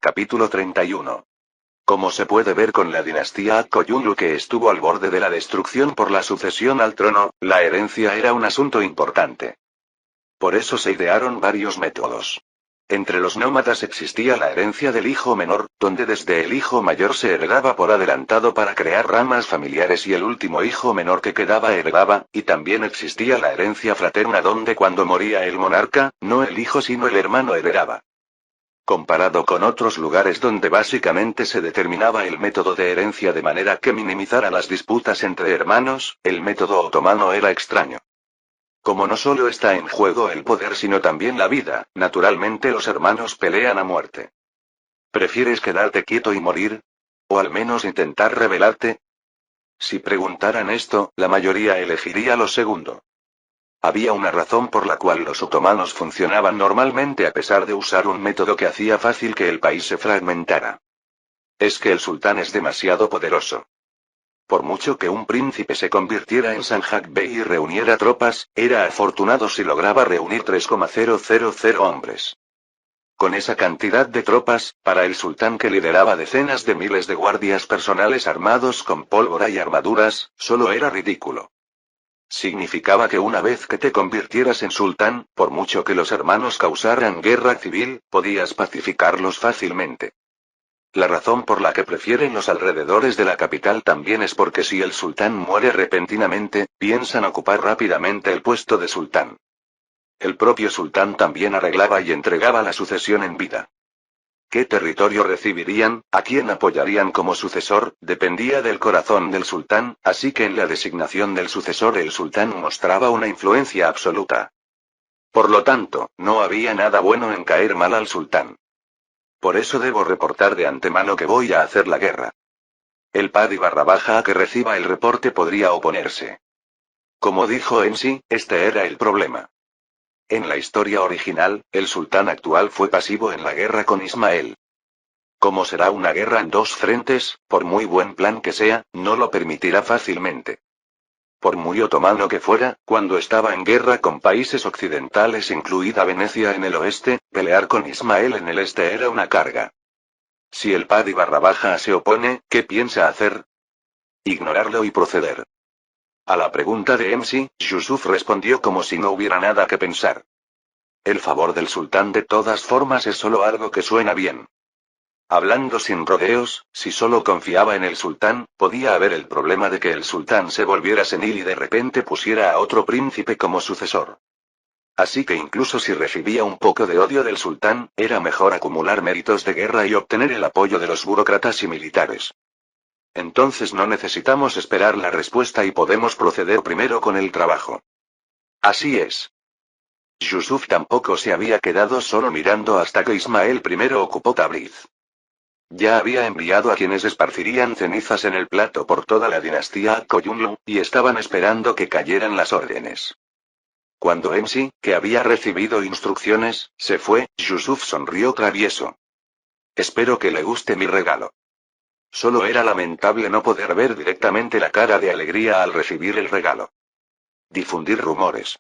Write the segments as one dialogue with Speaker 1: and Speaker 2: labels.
Speaker 1: Capítulo 31. Como se puede ver con la dinastía Akkoyunlu que estuvo al borde de la destrucción por la sucesión al trono, la herencia era un asunto importante. Por eso se idearon varios métodos. Entre los nómadas existía la herencia del hijo menor, donde desde el hijo mayor se heredaba por adelantado para crear ramas familiares y el último hijo menor que quedaba heredaba, y también existía la herencia fraterna donde cuando moría el monarca, no el hijo sino el hermano heredaba. Comparado con otros lugares donde básicamente se determinaba el método de herencia de manera que minimizara las disputas entre hermanos, el método otomano era extraño. Como no solo está en juego el poder sino también la vida, naturalmente los hermanos pelean a muerte. ¿Prefieres quedarte quieto y morir? ¿O al menos intentar rebelarte? Si preguntaran esto, la mayoría elegiría lo segundo. Había una razón por la cual los otomanos funcionaban normalmente a pesar de usar un método que hacía fácil que el país se fragmentara. Es que el sultán es demasiado poderoso. Por mucho que un príncipe se convirtiera en Sanjak Bey y reuniera tropas, era afortunado si lograba reunir 3,000 hombres. Con esa cantidad de tropas, para el sultán que lideraba decenas de miles de guardias personales armados con pólvora y armaduras, solo era ridículo. Significaba que una vez que te convirtieras en sultán, por mucho que los hermanos causaran guerra civil, podías pacificarlos fácilmente. La razón por la que prefieren los alrededores de la capital también es porque si el sultán muere repentinamente, piensan ocupar rápidamente el puesto de sultán. El propio sultán también arreglaba y entregaba la sucesión en vida. ¿Qué territorio recibirían, a quién apoyarían como sucesor? Dependía del corazón del sultán, así que en la designación del sucesor el sultán mostraba una influencia absoluta. Por lo tanto, no había nada bueno en caer mal al sultán. Por eso debo reportar de antemano que voy a hacer la guerra. El padi _ a que reciba el reporte podría oponerse. Como dijo Ensi, este era el problema. En la historia original, el sultán actual fue pasivo en la guerra con Ismael. Como será una guerra en dos frentes, por muy buen plan que sea, no lo permitirá fácilmente. Por muy otomano que fuera, cuando estaba en guerra con países occidentales incluida Venecia en el oeste, pelear con Ismael en el este era una carga. Si el padi _ se opone, ¿qué piensa hacer? Ignorarlo y proceder. A la pregunta de Ensi, Yusuf respondió como si no hubiera nada que pensar. El favor del sultán de todas formas es solo algo que suena bien. Hablando sin rodeos, si solo confiaba en el sultán, podía haber el problema de que el sultán se volviera senil y de repente pusiera a otro príncipe como sucesor. Así que incluso si recibía un poco de odio del sultán, era mejor acumular méritos de guerra y obtener el apoyo de los burócratas y militares. Entonces no necesitamos esperar la respuesta y podemos proceder primero con el trabajo. Así es. Yusuf tampoco se había quedado solo mirando hasta que Ismael primero ocupó Tabriz. Ya había enviado a quienes esparcirían cenizas en el plato por toda la dinastía Akkoyunlu, y estaban esperando que cayeran las órdenes. Cuando Ensi, que había recibido instrucciones, se fue, Yusuf sonrió travieso. Espero que le guste mi regalo. Solo era lamentable no poder ver directamente la cara de alegría al recibir el regalo. Difundir rumores.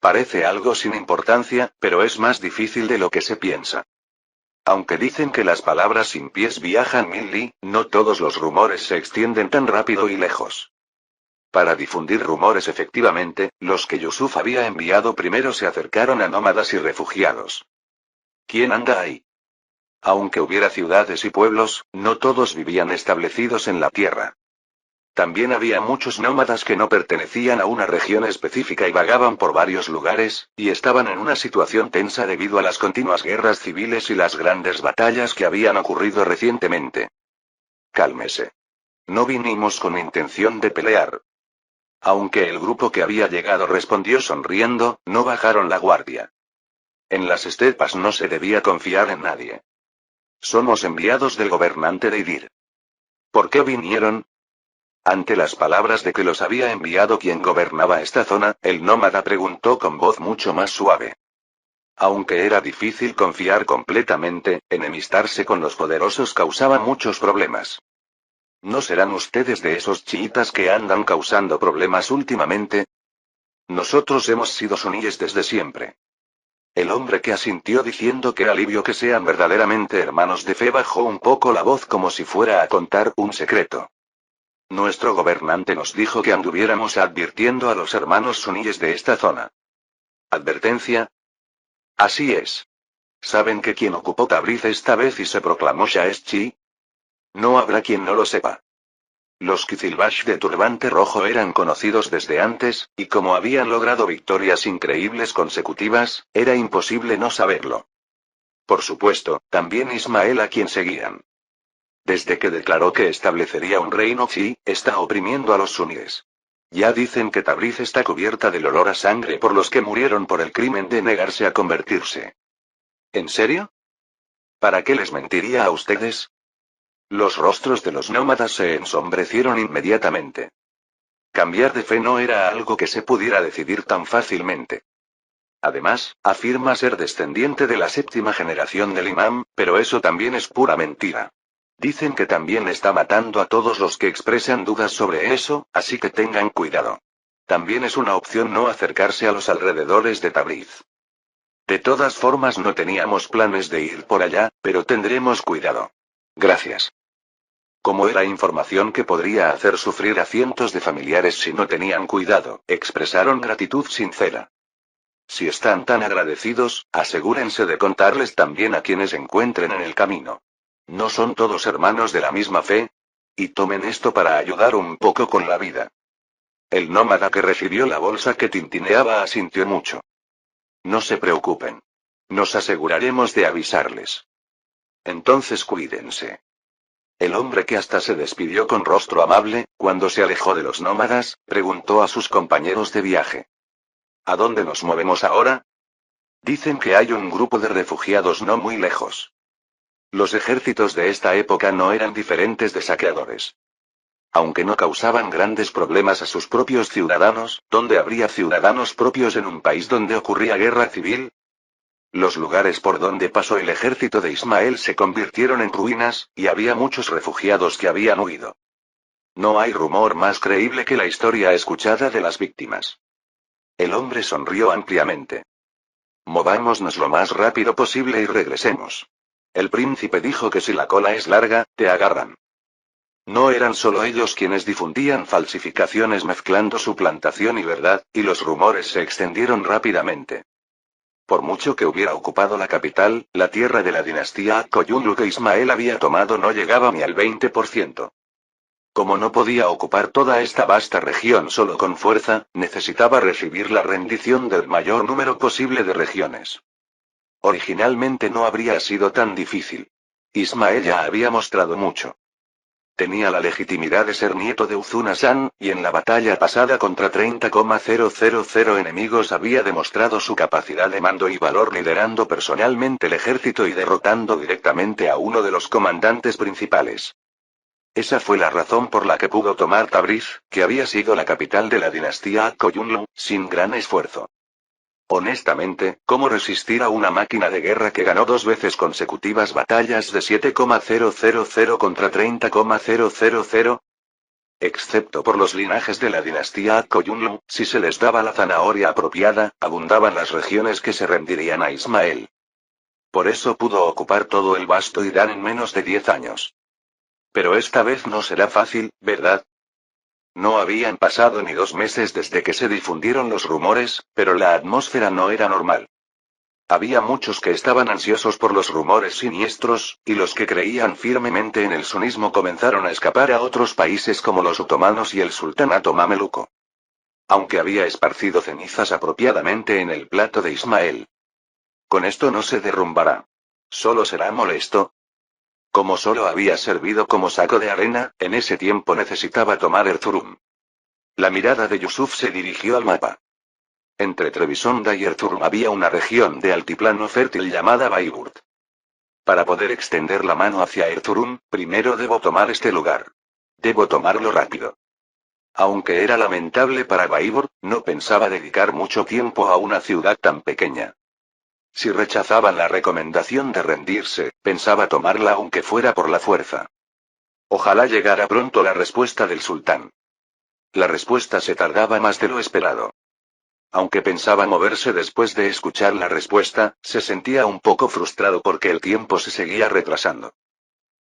Speaker 1: Parece algo sin importancia, pero es más difícil de lo que se piensa. Aunque dicen que las palabras sin pies viajan 1000 li, no todos los rumores se extienden tan rápido y lejos. Para difundir rumores efectivamente, los que Yusuf había enviado primero se acercaron a nómadas y refugiados. ¿Quién anda ahí? Aunque hubiera ciudades y pueblos, no todos vivían establecidos en la tierra. También había muchos nómadas que no pertenecían a una región específica y vagaban por varios lugares, y estaban en una situación tensa debido a las continuas guerras civiles y las grandes batallas que habían ocurrido recientemente. Cálmese. No vinimos con intención de pelear. Aunque el grupo que había llegado respondió sonriendo, no bajaron la guardia. En las estepas no se debía confiar en nadie. Somos enviados del gobernante de Idir. ¿Por qué vinieron? Ante las palabras de que los había enviado quien gobernaba esta zona, el nómada preguntó con voz mucho más suave. Aunque era difícil confiar completamente, enemistarse con los poderosos causaba muchos problemas. ¿No serán ustedes de esos chiitas que andan causando problemas últimamente? Nosotros hemos sido suníes desde siempre. El hombre que asintió diciendo que alivio que sean verdaderamente hermanos de fe bajó un poco la voz como si fuera a contar un secreto. Nuestro gobernante nos dijo que anduviéramos advirtiendo a los hermanos suníes de esta zona. ¿Advertencia? Así es. ¿Saben que quien ocupó Tabriz esta vez y se proclamó Shah es Chi? No habrá quien no lo sepa. Los Qizilbash de turbante rojo eran conocidos desde antes, y como habían logrado victorias increíbles consecutivas, era imposible no saberlo. Por supuesto, también Ismael a quien seguían. Desde que declaró que establecería un reino Chi, está oprimiendo a los suníes. Ya dicen que Tabriz está cubierta del olor a sangre por los que murieron por el crimen de negarse a convertirse. ¿En serio? ¿Para qué les mentiría a ustedes? Los rostros de los nómadas se ensombrecieron inmediatamente. Cambiar de fe no era algo que se pudiera decidir tan fácilmente. Además, afirma ser descendiente de la 7ª generación del imán, pero eso también es pura mentira. Dicen que también está matando a todos los que expresan dudas sobre eso, así que tengan cuidado. También es una opción no acercarse a los alrededores de Tabriz. De todas formas no teníamos planes de ir por allá, pero tendremos cuidado. Gracias. Como era información que podría hacer sufrir a cientos de familiares si no tenían cuidado, expresaron gratitud sincera. Si están tan agradecidos, asegúrense de contarles también a quienes encuentren en el camino. ¿No son todos hermanos de la misma fe? Y tomen esto para ayudar un poco con la vida. El nómada que recibió la bolsa que tintineaba asintió mucho. No se preocupen. Nos aseguraremos de avisarles. Entonces cuídense. El hombre que hasta se despidió con rostro amable, cuando se alejó de los nómadas, preguntó a sus compañeros de viaje. ¿A dónde nos movemos ahora? Dicen que hay un grupo de refugiados no muy lejos. Los ejércitos de esta época no eran diferentes de saqueadores. Aunque no causaban grandes problemas a sus propios ciudadanos, ¿dónde habría ciudadanos propios en un país donde ocurría guerra civil? Los lugares por donde pasó el ejército de Ismael se convirtieron en ruinas, y había muchos refugiados que habían huido. No hay rumor más creíble que la historia escuchada de las víctimas. El hombre sonrió ampliamente. Movámonos lo más rápido posible y regresemos. El príncipe dijo que si la cola es larga, te agarran. No eran solo ellos quienes difundían falsificaciones mezclando suplantación y verdad, y los rumores se extendieron rápidamente. Por mucho que hubiera ocupado la capital, la tierra de la dinastía Akkoyunlu que Ismael había tomado no llegaba ni al 20%. Como no podía ocupar toda esta vasta región solo con fuerza, necesitaba recibir la rendición del mayor número posible de regiones. Originalmente no habría sido tan difícil. Ismael ya había mostrado mucho. Tenía la legitimidad de ser nieto de Uzun-Hasan, y en la batalla pasada contra 30,000 enemigos había demostrado su capacidad de mando y valor liderando personalmente el ejército y derrotando directamente a uno de los comandantes principales. Esa fue la razón por la que pudo tomar Tabriz, que había sido la capital de la dinastía Akkoyunlu, sin gran esfuerzo. Honestamente, ¿cómo resistir a una máquina de guerra que ganó 2 veces consecutivas batallas de 7,000 contra 30,000? Excepto por los linajes de la dinastía Akkoyunlu, si se les daba la zanahoria apropiada, abundaban las regiones que se rendirían a Ismael. Por eso pudo ocupar todo el vasto Irán en menos de 10 años. Pero esta vez no será fácil, ¿verdad? No habían pasado ni 2 meses desde que se difundieron los rumores, pero la atmósfera no era normal. Había muchos que estaban ansiosos por los rumores siniestros, y los que creían firmemente en el sunismo comenzaron a escapar a otros países como los otomanos y el sultanato mameluco. Aunque había esparcido cenizas apropiadamente en el plato de Ismael. Con esto no se derrumbará. Solo será molesto. Como solo había servido como saco de arena, en ese tiempo necesitaba tomar Erzurum. La mirada de Yusuf se dirigió al mapa. Entre Trebisonda y Erzurum había una región de altiplano fértil llamada Baiburt. Para poder extender la mano hacia Erzurum, primero debo tomar este lugar. Debo tomarlo rápido. Aunque era lamentable para Baiburt, no pensaba dedicar mucho tiempo a una ciudad tan pequeña. Si rechazaban la recomendación de rendirse, pensaba tomarla aunque fuera por la fuerza. Ojalá llegara pronto la respuesta del sultán. La respuesta se tardaba más de lo esperado. Aunque pensaba moverse después de escuchar la respuesta, se sentía un poco frustrado porque el tiempo se seguía retrasando.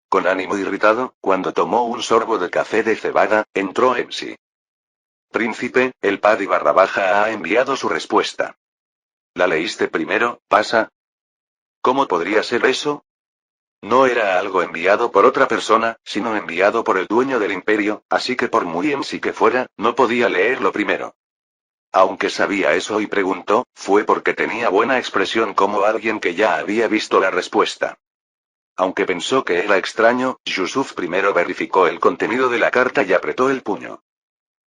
Speaker 1: Con ánimo irritado, cuando tomó un sorbo de café de cebada, entró MC. Príncipe, el Paddy _ ha enviado su respuesta. ¿La leíste primero, pasa? ¿Cómo podría ser eso? No era algo enviado por otra persona, sino enviado por el dueño del imperio, así que por muy MC que fuera, no podía leerlo primero. Aunque sabía eso y preguntó, fue porque tenía buena expresión como alguien que ya había visto la respuesta. Aunque pensó que era extraño, Yusuf primero verificó el contenido de la carta y apretó el puño.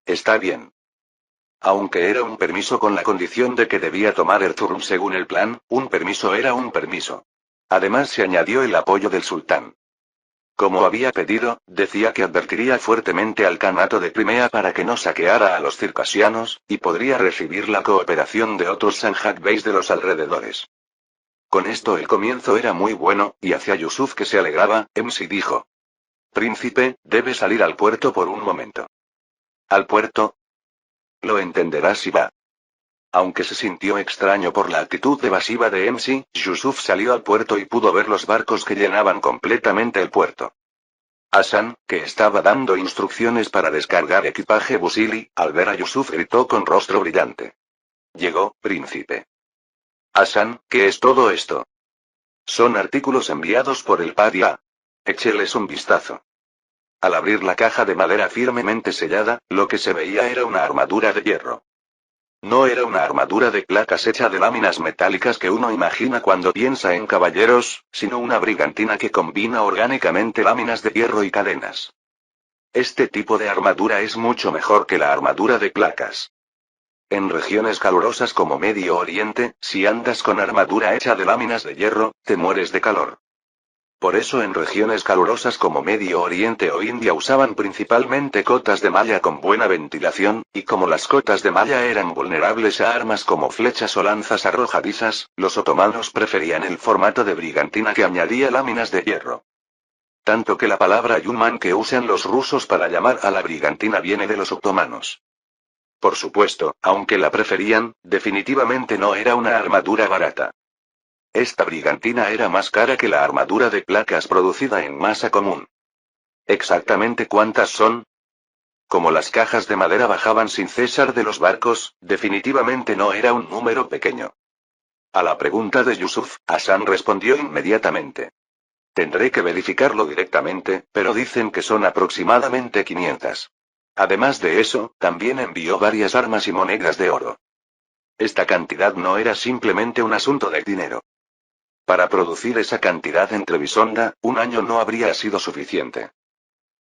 Speaker 1: Está bien. Aunque era un permiso con la condición de que debía tomar el turno según el plan, un permiso era un permiso. Además se añadió el apoyo del sultán. Como había pedido, decía que advertiría fuertemente al Kanato de Crimea para que no saqueara a los circasianos, y podría recibir la cooperación de otros Sanjak Beys de los alrededores. Con esto el comienzo era muy bueno, y hacia Yusuf que se alegraba, MC dijo. Príncipe, debe salir al puerto por un momento. ¿Al puerto? Lo entenderás si va. Aunque se sintió extraño por la actitud evasiva de MC, Yusuf salió al puerto y pudo ver los barcos que llenaban completamente el puerto. Hassan, que estaba dando instrucciones para descargar equipaje Busili, al ver a Yusuf gritó con rostro brillante. Llegó, príncipe. Hassan, ¿qué es todo esto? Son artículos enviados por el Paddy A. Écheles un vistazo. Al abrir la caja de madera firmemente sellada, lo que se veía era una armadura de hierro. No era una armadura de placas hecha de láminas metálicas que uno imagina cuando piensa en caballeros, sino una brigantina que combina orgánicamente láminas de hierro y cadenas. Este tipo de armadura es mucho mejor que la armadura de placas. En regiones calurosas como Medio Oriente, si andas con armadura hecha de láminas de hierro, te mueres de calor. Por eso en regiones calurosas como Medio Oriente o India usaban principalmente cotas de malla con buena ventilación, y como las cotas de malla eran vulnerables a armas como flechas o lanzas arrojadizas, los otomanos preferían el formato de brigantina que añadía láminas de hierro. Tanto que la palabra yuman que usan los rusos para llamar a la brigantina viene de los otomanos. Por supuesto, aunque la preferían, definitivamente no era una armadura barata. Esta brigantina era más cara que la armadura de placas producida en masa común. ¿Exactamente cuántas son? Como las cajas de madera bajaban sin cesar de los barcos, definitivamente no era un número pequeño. A la pregunta de Yusuf, Hassan respondió inmediatamente. Tendré que verificarlo directamente, pero dicen que son aproximadamente 500. Además de eso, también envió varias armas y monedas de oro. Esta cantidad no era simplemente un asunto de dinero. Para producir esa cantidad en Trebisonda, un año no habría sido suficiente.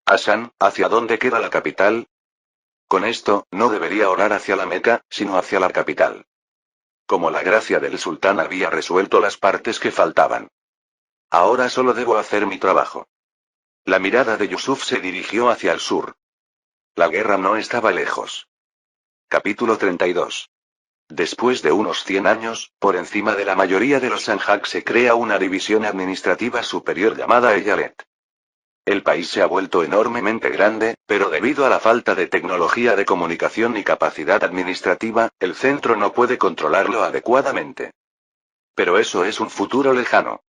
Speaker 1: Hassan, ¿hacia dónde queda la capital? Con esto, no debería orar hacia la Meca, sino hacia la capital. Como la gracia del sultán había resuelto las partes que faltaban. Ahora solo debo hacer mi trabajo. La mirada de Yusuf se dirigió hacia el sur. La guerra no estaba lejos. Capítulo 32. Después de unos 100 años, por encima de la mayoría de los Sanjak se crea una división administrativa superior llamada Eyalet. El país se ha vuelto enormemente grande, pero debido a la falta de tecnología de comunicación y capacidad administrativa, el centro no puede controlarlo adecuadamente. Pero eso es un futuro lejano.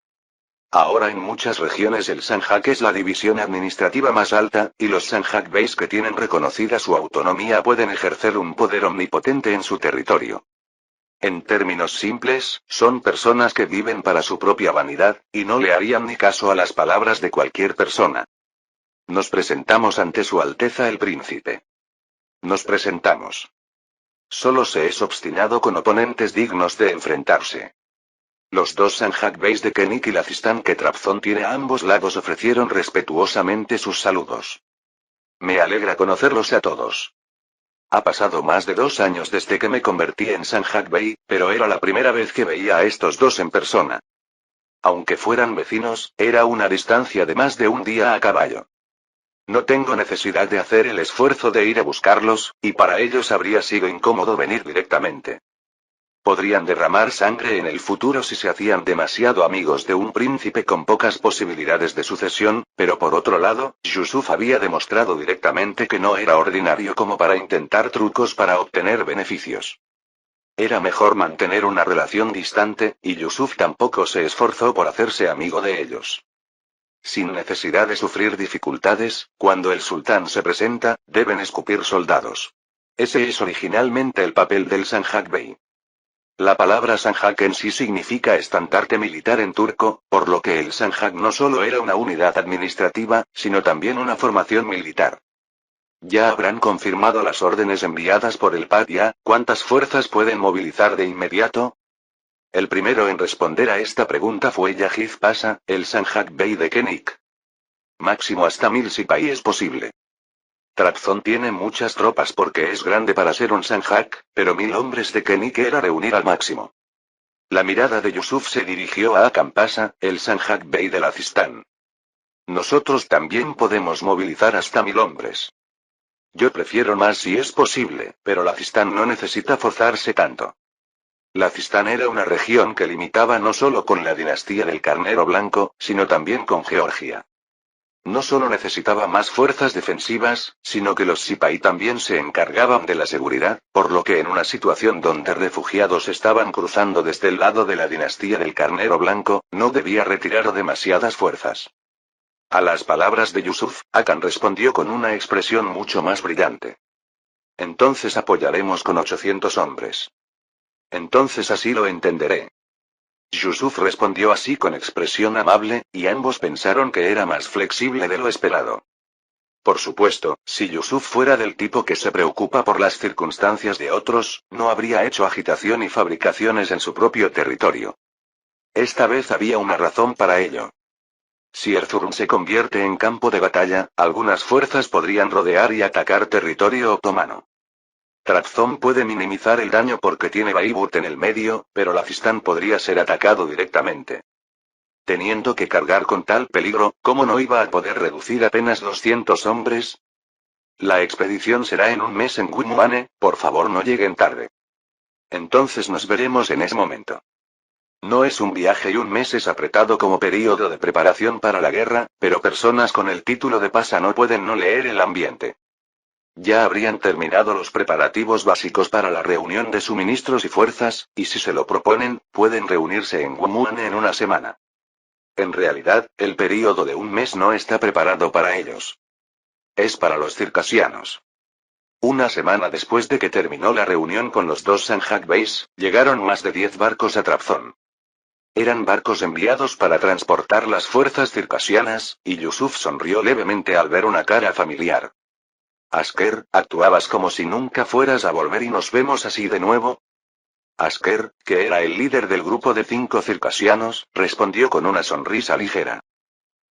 Speaker 1: Ahora en muchas regiones el Sanjak es la división administrativa más alta, y los Sanjak Beys que tienen reconocida su autonomía pueden ejercer un poder omnipotente en su territorio. En términos simples, son personas que viven para su propia vanidad, y no le harían ni caso a las palabras de cualquier persona. Nos presentamos ante Su Alteza el Príncipe. Nos presentamos. Solo se es obstinado con oponentes dignos de enfrentarse. Los dos Sanjak Beys de Kenik y Lazistán que Trabzon tiene a ambos lados ofrecieron respetuosamente sus saludos. Me alegra conocerlos a todos. Ha pasado más de 2 años desde que me convertí en Sanjak Bey, pero era la primera vez que veía a estos dos en persona. Aunque fueran vecinos, era una distancia de más de un día a caballo. No tengo necesidad de hacer el esfuerzo de ir a buscarlos, y para ellos habría sido incómodo venir directamente. Podrían derramar sangre en el futuro si se hacían demasiado amigos de un príncipe con pocas posibilidades de sucesión, pero por otro lado, Yusuf había demostrado directamente que no era ordinario como para intentar trucos para obtener beneficios. Era mejor mantener una relación distante, y Yusuf tampoco se esforzó por hacerse amigo de ellos. Sin necesidad de sufrir dificultades, cuando el sultán se presenta, deben escupir soldados. Ese es originalmente el papel del Sanjak Bey. La palabra Sanjak en sí significa estandarte militar en turco, por lo que el Sanjak no solo era una unidad administrativa, sino también una formación militar. Ya habrán confirmado las órdenes enviadas por el Padia. ¿Cuántas fuerzas pueden movilizar de inmediato? El primero en responder a esta pregunta fue Yahiz Pasha, el Sanjak Bey de Kenik. Máximo hasta 1000 Sipahi es posible. Trabzon tiene muchas tropas porque es grande para ser un Sanjak, pero 1000 hombres de Kenik era reunir al máximo. La mirada de Yusuf se dirigió a Hakan Pasha, el Sanjak Bey de Lazistán. Nosotros también podemos movilizar hasta 1000 hombres. Yo prefiero más si es posible, pero Lazistán no necesita forzarse tanto. Lazistán era una región que limitaba no solo con la dinastía del Carnero Blanco, sino también con Georgia. No solo necesitaba más fuerzas defensivas, sino que los Sipahi también se encargaban de la seguridad, por lo que en una situación donde refugiados estaban cruzando desde el lado de la dinastía del Carnero Blanco, no debía retirar demasiadas fuerzas. A las palabras de Yusuf, Hakan respondió con una expresión mucho más brillante. Entonces apoyaremos con 800 hombres. Entonces así lo entenderé. Yusuf respondió así con expresión amable, y ambos pensaron que era más flexible de lo esperado. Por supuesto, si Yusuf fuera del tipo que se preocupa por las circunstancias de otros, no habría hecho agitación y fabricaciones en su propio territorio. Esta vez había una razón para ello. Si Erzurum se convierte en campo de batalla, algunas fuerzas podrían rodear y atacar territorio otomano. Trabzon puede minimizar el daño porque tiene Baiburt en el medio, pero Lazistán podría ser atacado directamente. Teniendo que cargar con tal peligro, ¿cómo no iba a poder reducir apenas 200 hombres? La expedición será en un mes en Gumuane, por favor no lleguen tarde. Entonces nos veremos en ese momento. No es un viaje y un mes es apretado como período de preparación para la guerra, pero personas con el título de Pasha no pueden no leer el ambiente. Ya habrían terminado los preparativos básicos para la reunión de suministros y fuerzas, y si se lo proponen, pueden reunirse en Gumuane en una semana. En realidad, el período de un mes no está preparado para ellos. Es para los circasianos. Una semana después de que terminó la reunión con los dos Sanjak Beys, llegaron más de 10 barcos a Trabzon. Eran barcos enviados para transportar las fuerzas circasianas, y Yusuf sonrió levemente al ver una cara familiar. Asker, actuabas como si nunca fueras a volver y nos vemos así de nuevo. Asker, que era el líder del grupo de 5 circasianos, respondió con una sonrisa ligera.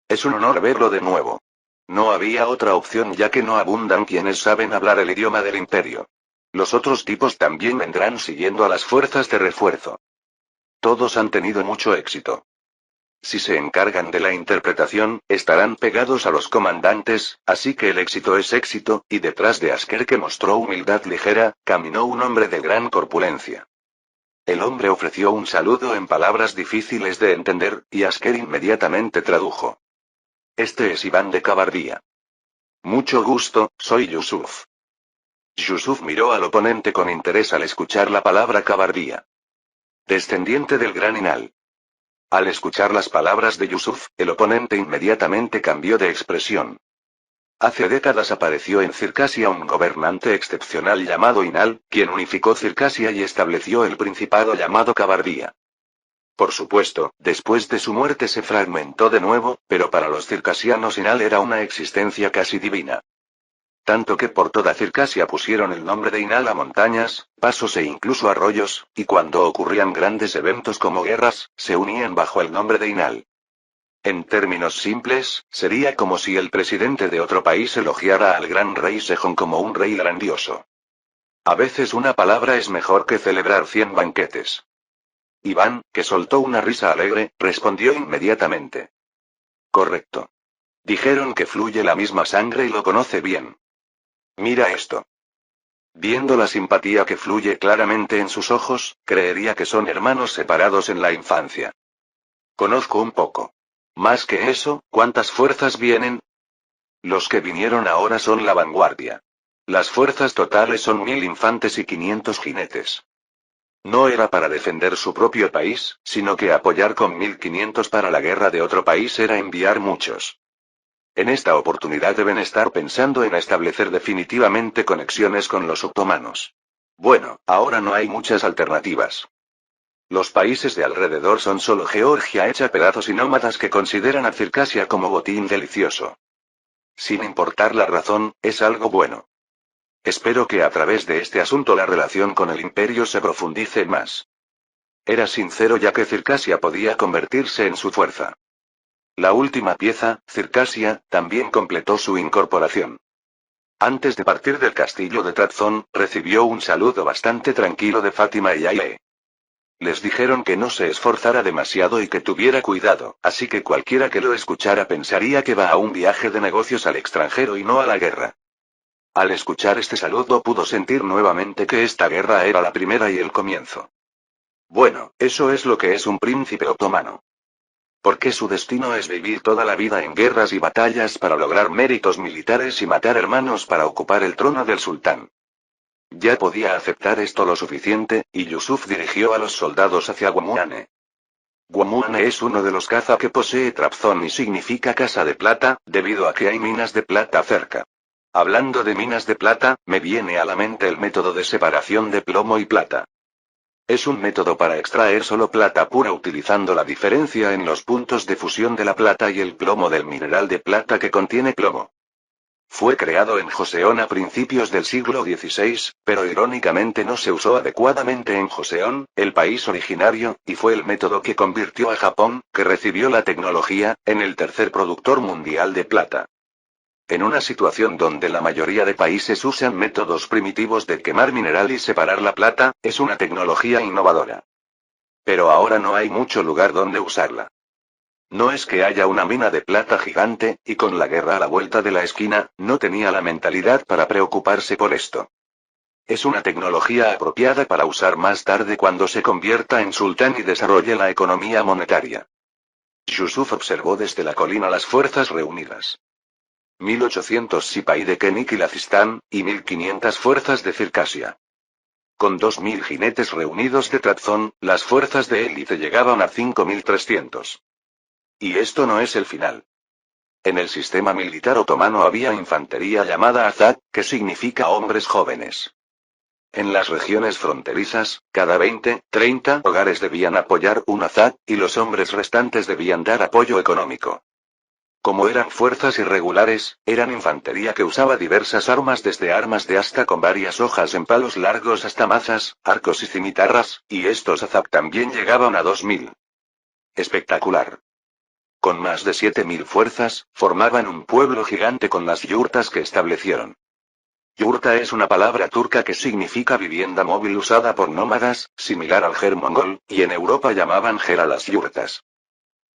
Speaker 1: Es un honor verlo de nuevo. No había otra opción ya que no abundan quienes saben hablar el idioma del imperio. Los otros tipos también vendrán siguiendo a las fuerzas de refuerzo. Todos han tenido mucho éxito. Si se encargan de la interpretación, estarán pegados a los comandantes, así que el éxito es éxito, y detrás de Asker que mostró humildad ligera, caminó un hombre de gran corpulencia. El hombre ofreció un saludo en palabras difíciles de entender, y Asker inmediatamente tradujo. Este es Iván de Kabardía. Mucho gusto, soy Yusuf. Yusuf miró al oponente con interés al escuchar la palabra Kabardía. Descendiente del gran Inal. Al escuchar las palabras de Yusuf, el oponente inmediatamente cambió de expresión. Hace décadas apareció en Circasia un gobernante excepcional llamado Inal, quien unificó Circasia y estableció el principado llamado Kabardía. Por supuesto, después de su muerte se fragmentó de nuevo, pero para los circasianos Inal era una existencia casi divina. Tanto que por toda Circasia pusieron el nombre de Inal a montañas, pasos e incluso arroyos, y cuando ocurrían grandes eventos como guerras, se unían bajo el nombre de Inal. En términos simples, sería como si el presidente de otro país elogiara al gran rey Sejong como un rey grandioso. A veces una palabra es mejor que celebrar 100 banquetes. Iván, que soltó una risa alegre, respondió inmediatamente. Correcto. Dijeron que fluye la misma sangre y lo conoce bien. Mira esto. Viendo la simpatía que fluye claramente en sus ojos, creería que son hermanos separados en la infancia. Conozco un poco. Más que eso, ¿cuántas fuerzas vienen? Los que vinieron ahora son la vanguardia. Las fuerzas totales son 1000 infantes y 500 jinetes. No era para defender su propio país, sino que apoyar con 1500 para la guerra de otro país era enviar muchos. En esta oportunidad deben estar pensando en establecer definitivamente conexiones con los otomanos. Bueno, ahora no hay muchas alternativas. Los países de alrededor son solo Georgia hecha pedazos y nómadas que consideran a Circasia como botín delicioso. Sin importar la razón, es algo bueno. Espero que a través de este asunto la relación con el imperio se profundice más. Era sincero ya que Circasia podía convertirse en su fuerza. La última pieza, Circasia, también completó su incorporación. Antes de partir del castillo de Trabzon, recibió un saludo bastante tranquilo de Fátima y Aile. Les dijeron que no se esforzara demasiado y que tuviera cuidado, así que cualquiera que lo escuchara pensaría que va a un viaje de negocios al extranjero y no a la guerra. Al escuchar este saludo pudo sentir nuevamente que esta guerra era la primera y el comienzo. Bueno, eso es lo que es un príncipe otomano. Porque su destino es vivir toda la vida en guerras y batallas para lograr méritos militares y matar hermanos para ocupar el trono del sultán. Ya podía aceptar esto lo suficiente, y Yusuf dirigió a los soldados hacia Guamuane. Guamuane es uno de los caza que posee Trabzon y significa casa de plata, debido a que hay minas de plata cerca. Hablando de minas de plata, me viene a la mente el método de separación de plomo y plata. Es un método para extraer solo plata pura utilizando la diferencia en los puntos de fusión de la plata y el plomo del mineral de plata que contiene plomo. Fue creado en Joseon a principios del siglo XVI, pero irónicamente no se usó adecuadamente en Joseon, el país originario, y fue el método que convirtió a Japón, que recibió la tecnología, en el tercer productor mundial de plata. En una situación donde la mayoría de países usan métodos primitivos de quemar mineral y separar la plata, es una tecnología innovadora. Pero ahora no hay mucho lugar donde usarla. No es que haya una mina de plata gigante, y con la guerra a la vuelta de la esquina, no tenía la mentalidad para preocuparse por esto. Es una tecnología apropiada para usar más tarde cuando se convierta en sultán y desarrolle la economía monetaria. Yusuf observó desde la colina las fuerzas reunidas. 1800 Sipahi de Kenik-Lazistán, y 1500 fuerzas de Circasia. Con 2000 jinetes reunidos de Trabzon, las fuerzas de élite llegaban a 5300. Y esto no es el final. En el sistema militar otomano había infantería llamada Azak, que significa hombres jóvenes. En las regiones fronterizas, cada 20, 30 hogares debían apoyar un Azak, y los hombres restantes debían dar apoyo económico. Como eran fuerzas irregulares, eran infantería que usaba diversas armas desde armas de asta con varias hojas en palos largos hasta mazas, arcos y cimitarras, y estos Azak también llegaban a 2000. Espectacular. Con más de 7000 fuerzas, formaban un pueblo gigante con las yurtas que establecieron. Yurta es una palabra turca que significa vivienda móvil usada por nómadas, similar al ger mongol, y en Europa llamaban ger a las yurtas.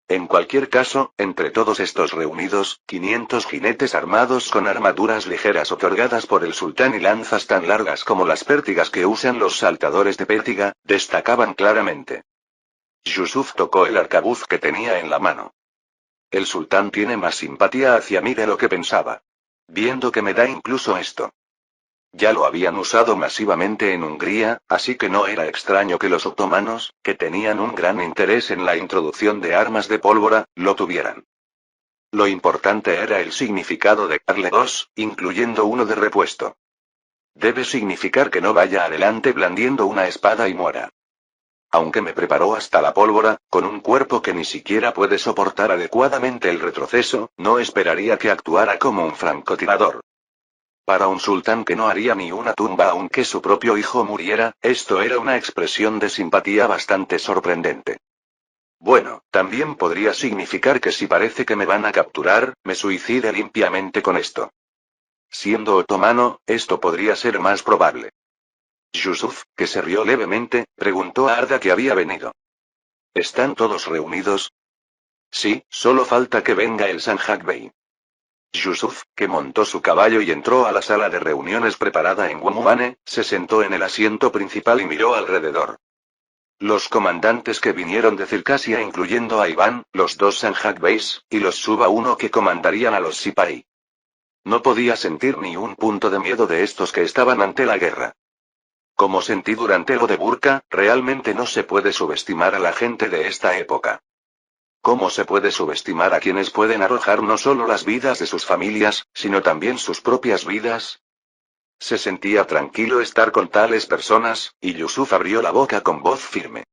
Speaker 1: En cualquier caso, entre todos estos reunidos, 500 jinetes armados con armaduras ligeras otorgadas por el sultán y lanzas tan largas como las pértigas que usan los saltadores de pértiga, destacaban claramente. Yusuf tocó el arcabuz que tenía en la mano. El sultán tiene más simpatía hacia mí de lo que pensaba. Viendo que me da incluso esto. Ya lo habían usado masivamente en Hungría, así que no era extraño que los otomanos, que tenían un gran interés en la introducción de armas de pólvora, lo tuvieran. Lo importante era el significado de darle dos, incluyendo uno de repuesto. Debe significar que no vaya adelante blandiendo una espada y muera. Aunque me preparó hasta la pólvora, con un cuerpo que ni siquiera puede soportar adecuadamente el retroceso, no esperaría que actuara como un francotirador. Para un sultán que no haría ni una tumba aunque su propio hijo muriera, esto era una expresión de simpatía bastante sorprendente. Bueno, también podría significar que si parece que me van a capturar, me suicide limpiamente con esto. Siendo otomano, esto podría ser más probable. Yusuf, que se rió levemente, preguntó a Arda que había venido. ¿Están todos reunidos? Sí, solo falta que venga el Sanjak Bey. Yusuf, que montó su caballo y entró a la sala de reuniones preparada en Guamuane, se sentó en el asiento principal y miró alrededor. Los comandantes que vinieron de Circasia incluyendo a Iván, los dos Sanjak Beys, y los Suba uno que comandarían a los Sipahi. No podía sentir ni un punto de miedo de estos que estaban ante la guerra. Como sentí durante lo de Burka, realmente no se puede subestimar a la gente de esta época. ¿Cómo se puede subestimar a quienes pueden arrojar no solo las vidas de sus familias, sino también sus propias vidas? Se sentía tranquilo estar con tales personas, y Yusuf abrió la boca con voz firme.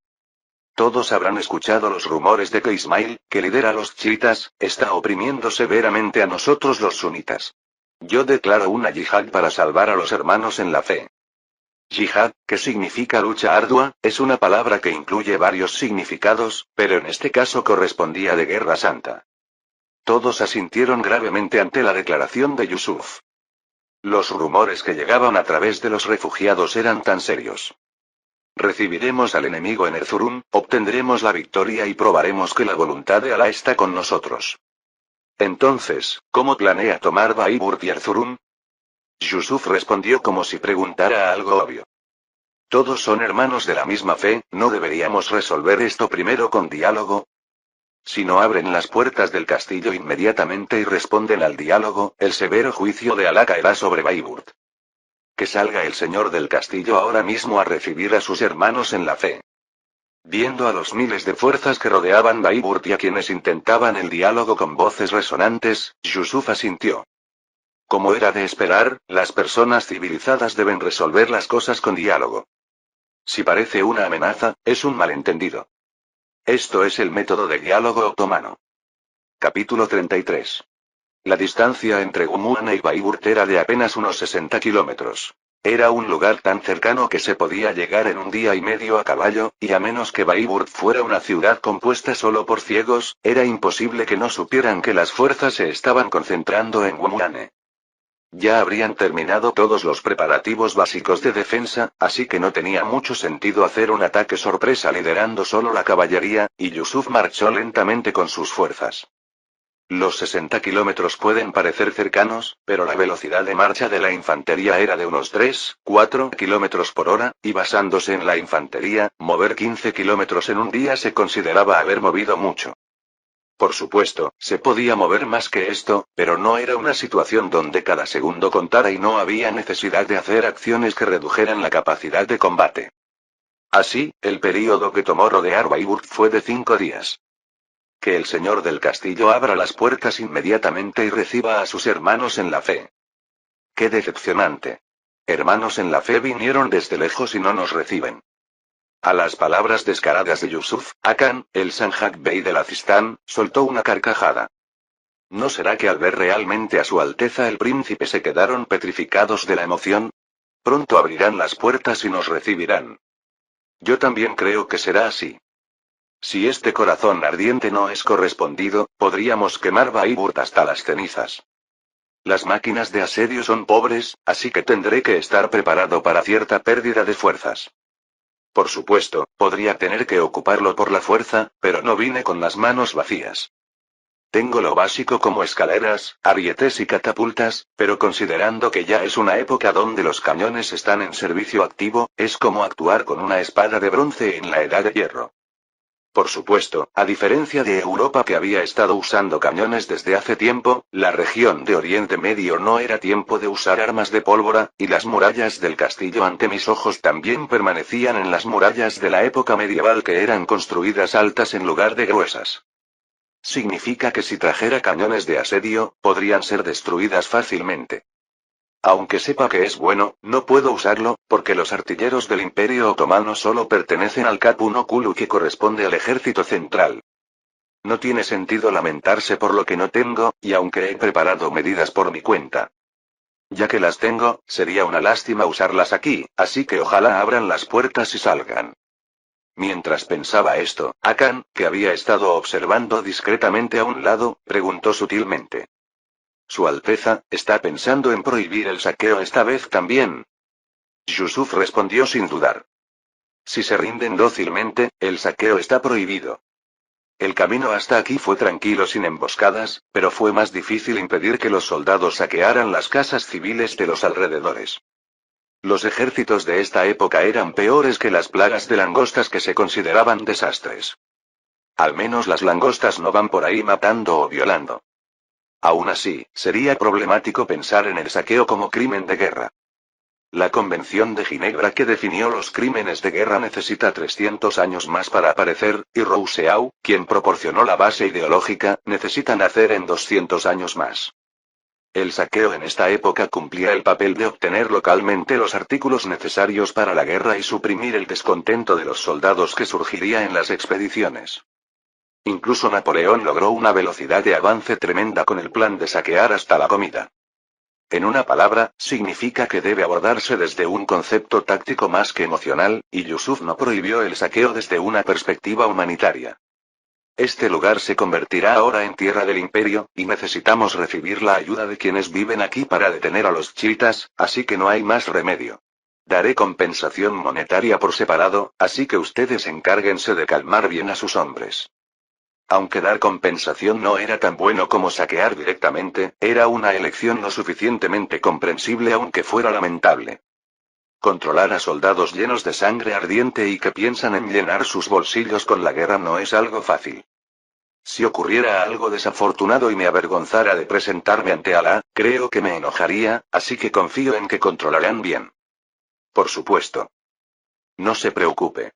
Speaker 1: Todos habrán escuchado los rumores de que Ismail, que lidera a los chiitas, está oprimiendo severamente a nosotros los sunitas. Yo declaro una yihad para salvar a los hermanos en la fe. Yihad, que significa lucha ardua, es una palabra que incluye varios significados, pero en este caso correspondía de guerra santa. Todos asintieron gravemente ante la declaración de Yusuf. Los rumores que llegaban a través de los refugiados eran tan serios. Recibiremos al enemigo en Erzurum, obtendremos la victoria y probaremos que la voluntad de Alá está con nosotros. Entonces, ¿cómo planea tomar Baiburt y Erzurum? Yusuf respondió como si preguntara algo obvio. Todos son hermanos de la misma fe, ¿no deberíamos resolver esto primero con diálogo? Si no abren las puertas del castillo inmediatamente y responden al diálogo, el severo juicio de Alá caerá sobre Baiburt. Que salga el señor del castillo ahora mismo a recibir a sus hermanos en la fe. Viendo a los miles de fuerzas que rodeaban Baiburt y a quienes intentaban el diálogo con voces resonantes, Yusuf asintió. Como era de esperar, las personas civilizadas deben resolver las cosas con diálogo. Si parece una amenaza, es un malentendido. Esto es el método de diálogo otomano. Capítulo 33. La distancia entre Gumuane y Baiburt era de apenas unos 60 kilómetros. Era un lugar tan cercano que se podía llegar en un día y medio a caballo, y a menos que Baiburt fuera una ciudad compuesta solo por ciegos, era imposible que no supieran que las fuerzas se estaban concentrando en Gumuane. Ya habrían terminado todos los preparativos básicos de defensa, así que no tenía mucho sentido hacer un ataque sorpresa liderando solo la caballería, y Yusuf marchó lentamente con sus fuerzas. Los 60 kilómetros pueden parecer cercanos, pero la velocidad de marcha de la infantería era de unos 3-4 kilómetros por hora, y basándose en la infantería, mover 15 kilómetros en un día se consideraba haber movido mucho. Por supuesto, se podía mover más que esto, pero no era una situación donde cada segundo contara y no había necesidad de hacer acciones que redujeran la capacidad de combate. Así, el período que tomó rodear Baiburt fue de 5 días. Que el señor del castillo abra las puertas inmediatamente y reciba a sus hermanos en la fe. ¡Qué decepcionante! Hermanos en la fe vinieron desde lejos y no nos reciben. A las palabras descaradas de Yusuf, Hakan, el Sanjak Bey de Lazistán, soltó una carcajada. ¿No será que al ver realmente a su Alteza el príncipe se quedaron petrificados de la emoción? Pronto abrirán las puertas y nos recibirán. Yo también creo que será así. Si este corazón ardiente no es correspondido, podríamos quemar Baiburt hasta las cenizas. Las máquinas de asedio son pobres, así que tendré que estar preparado para cierta pérdida de fuerzas. Por supuesto, podría tener que ocuparlo por la fuerza, pero no vine con las manos vacías. Tengo lo básico como escaleras, arietes y catapultas, pero considerando que ya es una época donde los cañones están en servicio activo, es como actuar con una espada de bronce en la edad de hierro. Por supuesto, a diferencia de Europa que había estado usando cañones desde hace tiempo, la región de Oriente Medio no era tiempo de usar armas de pólvora, y las murallas del castillo ante mis ojos también permanecían en las murallas de la época medieval que eran construidas altas en lugar de gruesas. Significa que si trajera cañones de asedio, podrían ser destruidas fácilmente. Aunque sepa que es bueno, no puedo usarlo, porque los artilleros del Imperio Otomano solo pertenecen al Kapun Kulu que corresponde al ejército central. No tiene sentido lamentarse por lo que no tengo, y aunque he preparado medidas por mi cuenta. Ya que las tengo, sería una lástima usarlas aquí, así que ojalá abran las puertas y salgan. Mientras pensaba esto, Hakan, que había estado observando discretamente a un lado, preguntó sutilmente. Su Alteza, ¿está pensando en prohibir el saqueo esta vez también? Yusuf respondió sin dudar. Si se rinden dócilmente, el saqueo está prohibido. El camino hasta aquí fue tranquilo sin emboscadas, pero fue más difícil impedir que los soldados saquearan las casas civiles de los alrededores. Los ejércitos de esta época eran peores que las plagas de langostas que se consideraban desastres. Al menos las langostas no van por ahí matando o violando. Aún así, sería problemático pensar en el saqueo como crimen de guerra. La Convención de Ginebra que definió los crímenes de guerra necesita 300 años más para aparecer, y Rousseau, quien proporcionó la base ideológica, necesita nacer en 200 años más. El saqueo en esta época cumplía el papel de obtener localmente los artículos necesarios para la guerra y suprimir el descontento de los soldados que surgiría en las expediciones. Incluso Napoleón logró una velocidad de avance tremenda con el plan de saquear hasta la comida. En una palabra, significa que debe abordarse desde un concepto táctico más que emocional, y Yusuf no prohibió el saqueo desde una perspectiva humanitaria. Este lugar se convertirá ahora en tierra del imperio, y necesitamos recibir la ayuda de quienes viven aquí para detener a los chiitas, así que no hay más remedio. Daré compensación monetaria por separado, así que ustedes encárguense de calmar bien a sus hombres. Aunque dar compensación no era tan bueno como saquear directamente, era una elección lo suficientemente comprensible aunque fuera lamentable. Controlar a soldados llenos de sangre ardiente y que piensan en llenar sus bolsillos con la guerra no es algo fácil. Si ocurriera algo desafortunado y me avergonzara de presentarme ante Alá, creo que me enojaría, así que confío en que controlarán bien. Por supuesto. No se preocupe.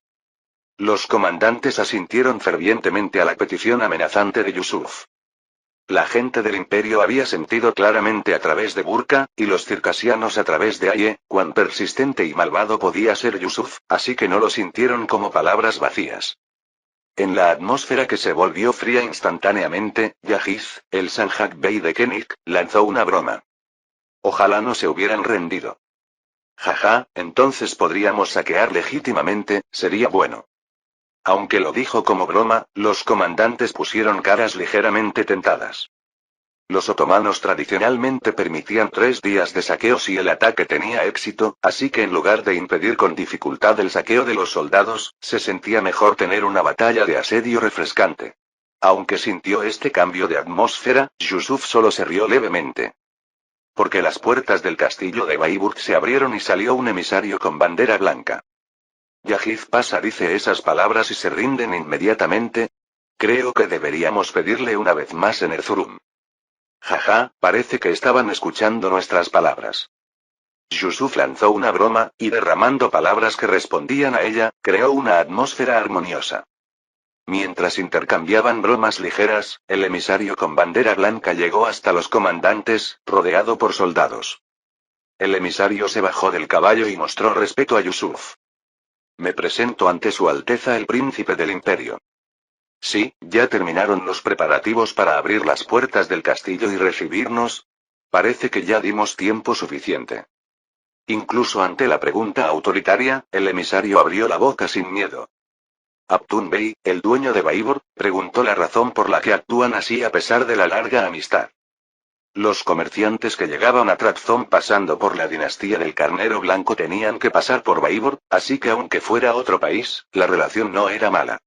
Speaker 1: Los comandantes asintieron fervientemente a la petición amenazante de Yusuf. La gente del imperio había sentido claramente a través de Burka, y los circasianos a través de Aye, cuán persistente y malvado podía ser Yusuf, así que no lo sintieron como palabras vacías. En la atmósfera que se volvió fría instantáneamente, Yahiz, el Sanjak Bey de Kenik, lanzó una broma. Ojalá no se hubieran rendido. Jaja, entonces podríamos saquear legítimamente, sería bueno. Aunque lo dijo como broma, los comandantes pusieron caras ligeramente tentadas. Los otomanos tradicionalmente permitían 3 días de saqueo si el ataque tenía éxito, así que en lugar de impedir con dificultad el saqueo de los soldados, se sentía mejor tener una batalla de asedio refrescante. Aunque sintió este cambio de atmósfera, Yusuf solo se rió levemente. Porque las puertas del castillo de Baiburt se abrieron y salió un emisario con bandera blanca. Yahiz pasa dice esas palabras y se rinden inmediatamente. Creo que deberíamos pedirle una vez más en Erzurum. Jaja, parece que estaban escuchando nuestras palabras. Yusuf lanzó una broma, y derramando palabras que respondían a ella, creó una atmósfera armoniosa. Mientras intercambiaban bromas ligeras, el emisario con bandera blanca llegó hasta los comandantes, rodeado por soldados. El emisario se bajó del caballo y mostró respeto a Yusuf. Me presento ante Su Alteza el Príncipe del Imperio. Sí, ya terminaron los preparativos para abrir las puertas del castillo y recibirnos. Parece que ya dimos tiempo suficiente. Incluso ante la pregunta autoritaria, el emisario abrió la boca sin miedo. Abtun Bey, el dueño de Baibor, preguntó la razón por la que actúan así a pesar de la larga amistad. Los comerciantes que llegaban a Trabzon pasando por la dinastía del Carnero Blanco tenían que pasar por Baibor, así que aunque fuera otro país, la relación no era mala.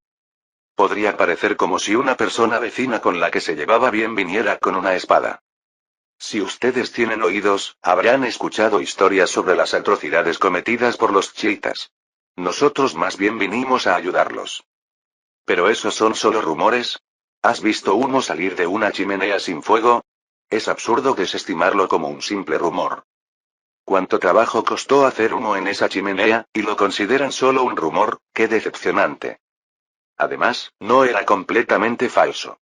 Speaker 1: Podría parecer como si una persona vecina con la que se llevaba bien viniera con una espada. Si ustedes tienen oídos, habrán escuchado historias sobre las atrocidades cometidas por los chiitas. Nosotros más bien vinimos a ayudarlos. Pero esos son solo rumores. ¿Has visto humo salir de una chimenea sin fuego? Es absurdo desestimarlo como un simple rumor. ¿Cuánto trabajo costó hacer humo en esa chimenea, y lo consideran solo un rumor? ¡Qué decepcionante! Además, no era completamente falso.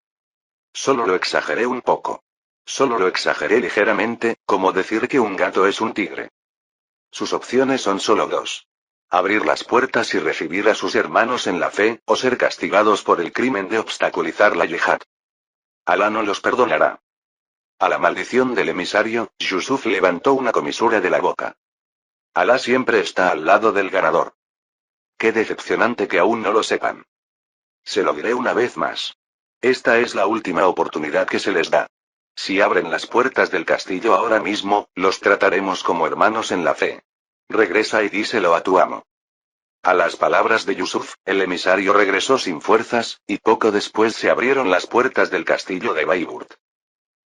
Speaker 1: Solo lo exageré un poco. Solo lo exageré ligeramente, como decir que un gato es un tigre. Sus opciones son solo 2. Abrir las puertas y recibir a sus hermanos en la fe, o ser castigados por el crimen de obstaculizar la yihad. Alá no los perdonará. A la maldición del emisario, Yusuf levantó una comisura de la boca. Alá siempre está al lado del ganador. Qué decepcionante que aún no lo sepan. Se lo diré una vez más. Esta es la última oportunidad que se les da. Si abren las puertas del castillo ahora mismo, los trataremos como hermanos en la fe. Regresa y díselo a tu amo. A las palabras de Yusuf, el emisario regresó sin fuerzas, y poco después se abrieron las puertas del castillo de Baiburt.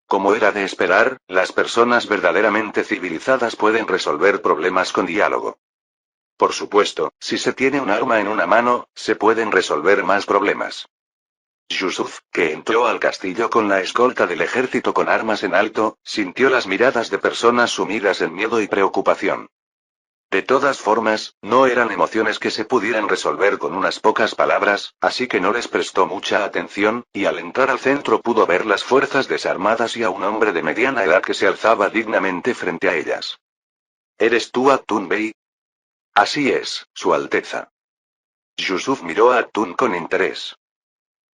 Speaker 1: Como era de esperar, las personas verdaderamente civilizadas pueden resolver problemas con diálogo. Por supuesto, si se tiene un arma en una mano, se pueden resolver más problemas. Yusuf, que entró al castillo con la escolta del ejército con armas en alto, sintió las miradas de personas sumidas en miedo y preocupación. De todas formas, no eran emociones que se pudieran resolver con unas pocas palabras, así que no les prestó mucha atención, y al entrar al centro pudo ver las fuerzas desarmadas y a un hombre de mediana edad que se alzaba dignamente frente a ellas. ¿Eres tú Actun Bey? Así es, Su Alteza. Yusuf miró a Actun con interés.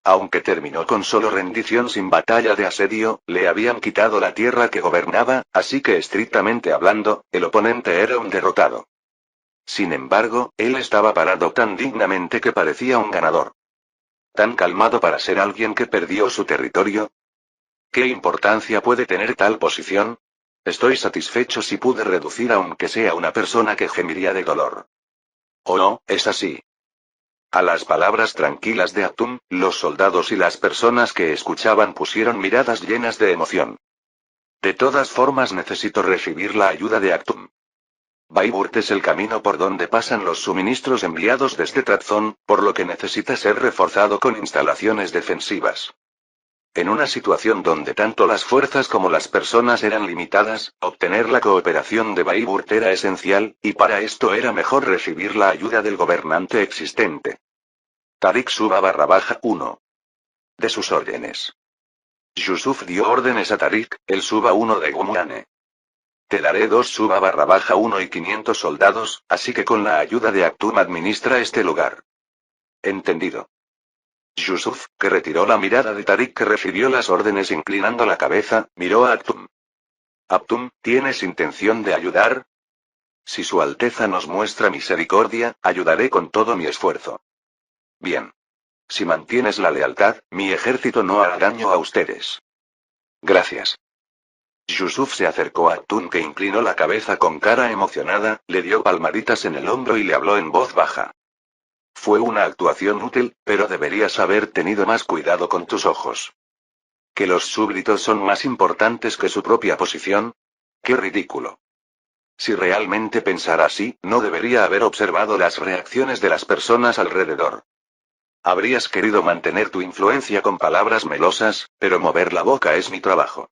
Speaker 1: Aunque terminó con solo rendición sin batalla de asedio, le habían quitado la tierra que gobernaba, así que estrictamente hablando, el oponente era un derrotado. Sin embargo, él estaba parado tan dignamente que parecía un ganador. Tan calmado para ser alguien que perdió su territorio. ¿Qué importancia puede tener tal posición? Estoy satisfecho si pude reducir aunque sea una persona que gemiría de dolor. ¿O no, es así? A las palabras tranquilas de Atum, los soldados y las personas que escuchaban pusieron miradas llenas de emoción. De todas formas necesito recibir la ayuda de Atum. Baiburt es el camino por donde pasan los suministros enviados desde Trazón, por lo que necesita ser reforzado con instalaciones defensivas. En una situación donde tanto las fuerzas como las personas eran limitadas, obtener la cooperación de Baiburt era esencial, y para esto era mejor recibir la ayuda del gobernante existente. Tariq Suba_1. De sus órdenes. Yusuf dio órdenes a Tariq, el Suba 1 de Gumurane. Te daré 2 Suba_1 y 500 soldados, así que con la ayuda de Aktum administra este lugar. Entendido. Yusuf, que retiró la mirada de Tariq que recibió las órdenes inclinando la cabeza, miró a Aktum. Aktum, ¿tienes intención de ayudar? Si Su Alteza nos muestra misericordia, ayudaré con todo mi esfuerzo. Bien. Si mantienes la lealtad, mi ejército no hará daño a ustedes. Gracias. Yusuf se acercó a Aktun que inclinó la cabeza con cara emocionada, le dio palmaditas en el hombro y le habló en voz baja. Fue una actuación útil, pero deberías haber tenido más cuidado con tus ojos. ¿Que los súbditos son más importantes que su propia posición? ¡Qué ridículo! Si realmente pensara así, no debería haber observado las reacciones de las personas alrededor. Habrías querido mantener tu influencia con palabras melosas, pero mover la boca es mi trabajo.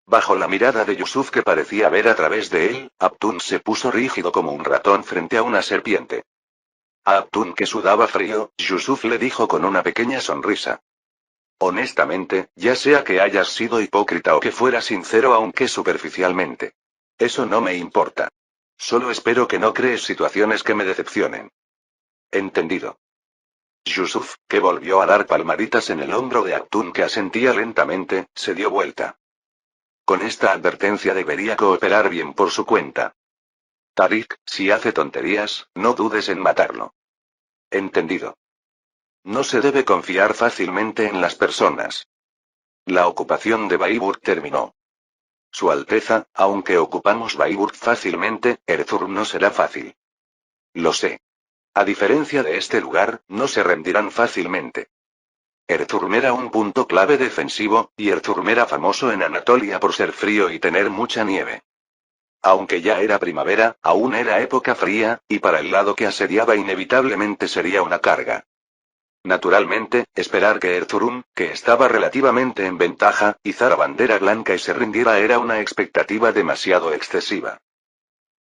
Speaker 1: Bajo la mirada de Yusuf que parecía ver a través de él, Aktun se puso rígido como un ratón frente a una serpiente. A Aktun que sudaba frío, Yusuf le dijo con una pequeña sonrisa. Honestamente, ya sea que hayas sido hipócrita o que fuera sincero aunque superficialmente. Eso no me importa. Solo espero que no crees situaciones que me decepcionen. Entendido. Yusuf, que volvió a dar palmaditas en el hombro de Aktun que asentía lentamente, se dio vuelta. Con esta advertencia debería cooperar bien por su cuenta. Tariq, si hace tonterías, no dudes en matarlo. Entendido. No se debe confiar fácilmente en las personas. La ocupación de Baiburt terminó. Su Alteza, aunque ocupamos Baiburt fácilmente, Erzurum no será fácil. Lo sé. A diferencia de este lugar, no se rendirán fácilmente. Erzurum era un punto clave defensivo, y Erzurum era famoso en Anatolia por ser frío y tener mucha nieve. Aunque ya era primavera, aún era época fría, y para el lado que asediaba inevitablemente sería una carga. Naturalmente, esperar que Erzurum, que estaba relativamente en ventaja, izara bandera blanca y se rindiera era una expectativa demasiado excesiva.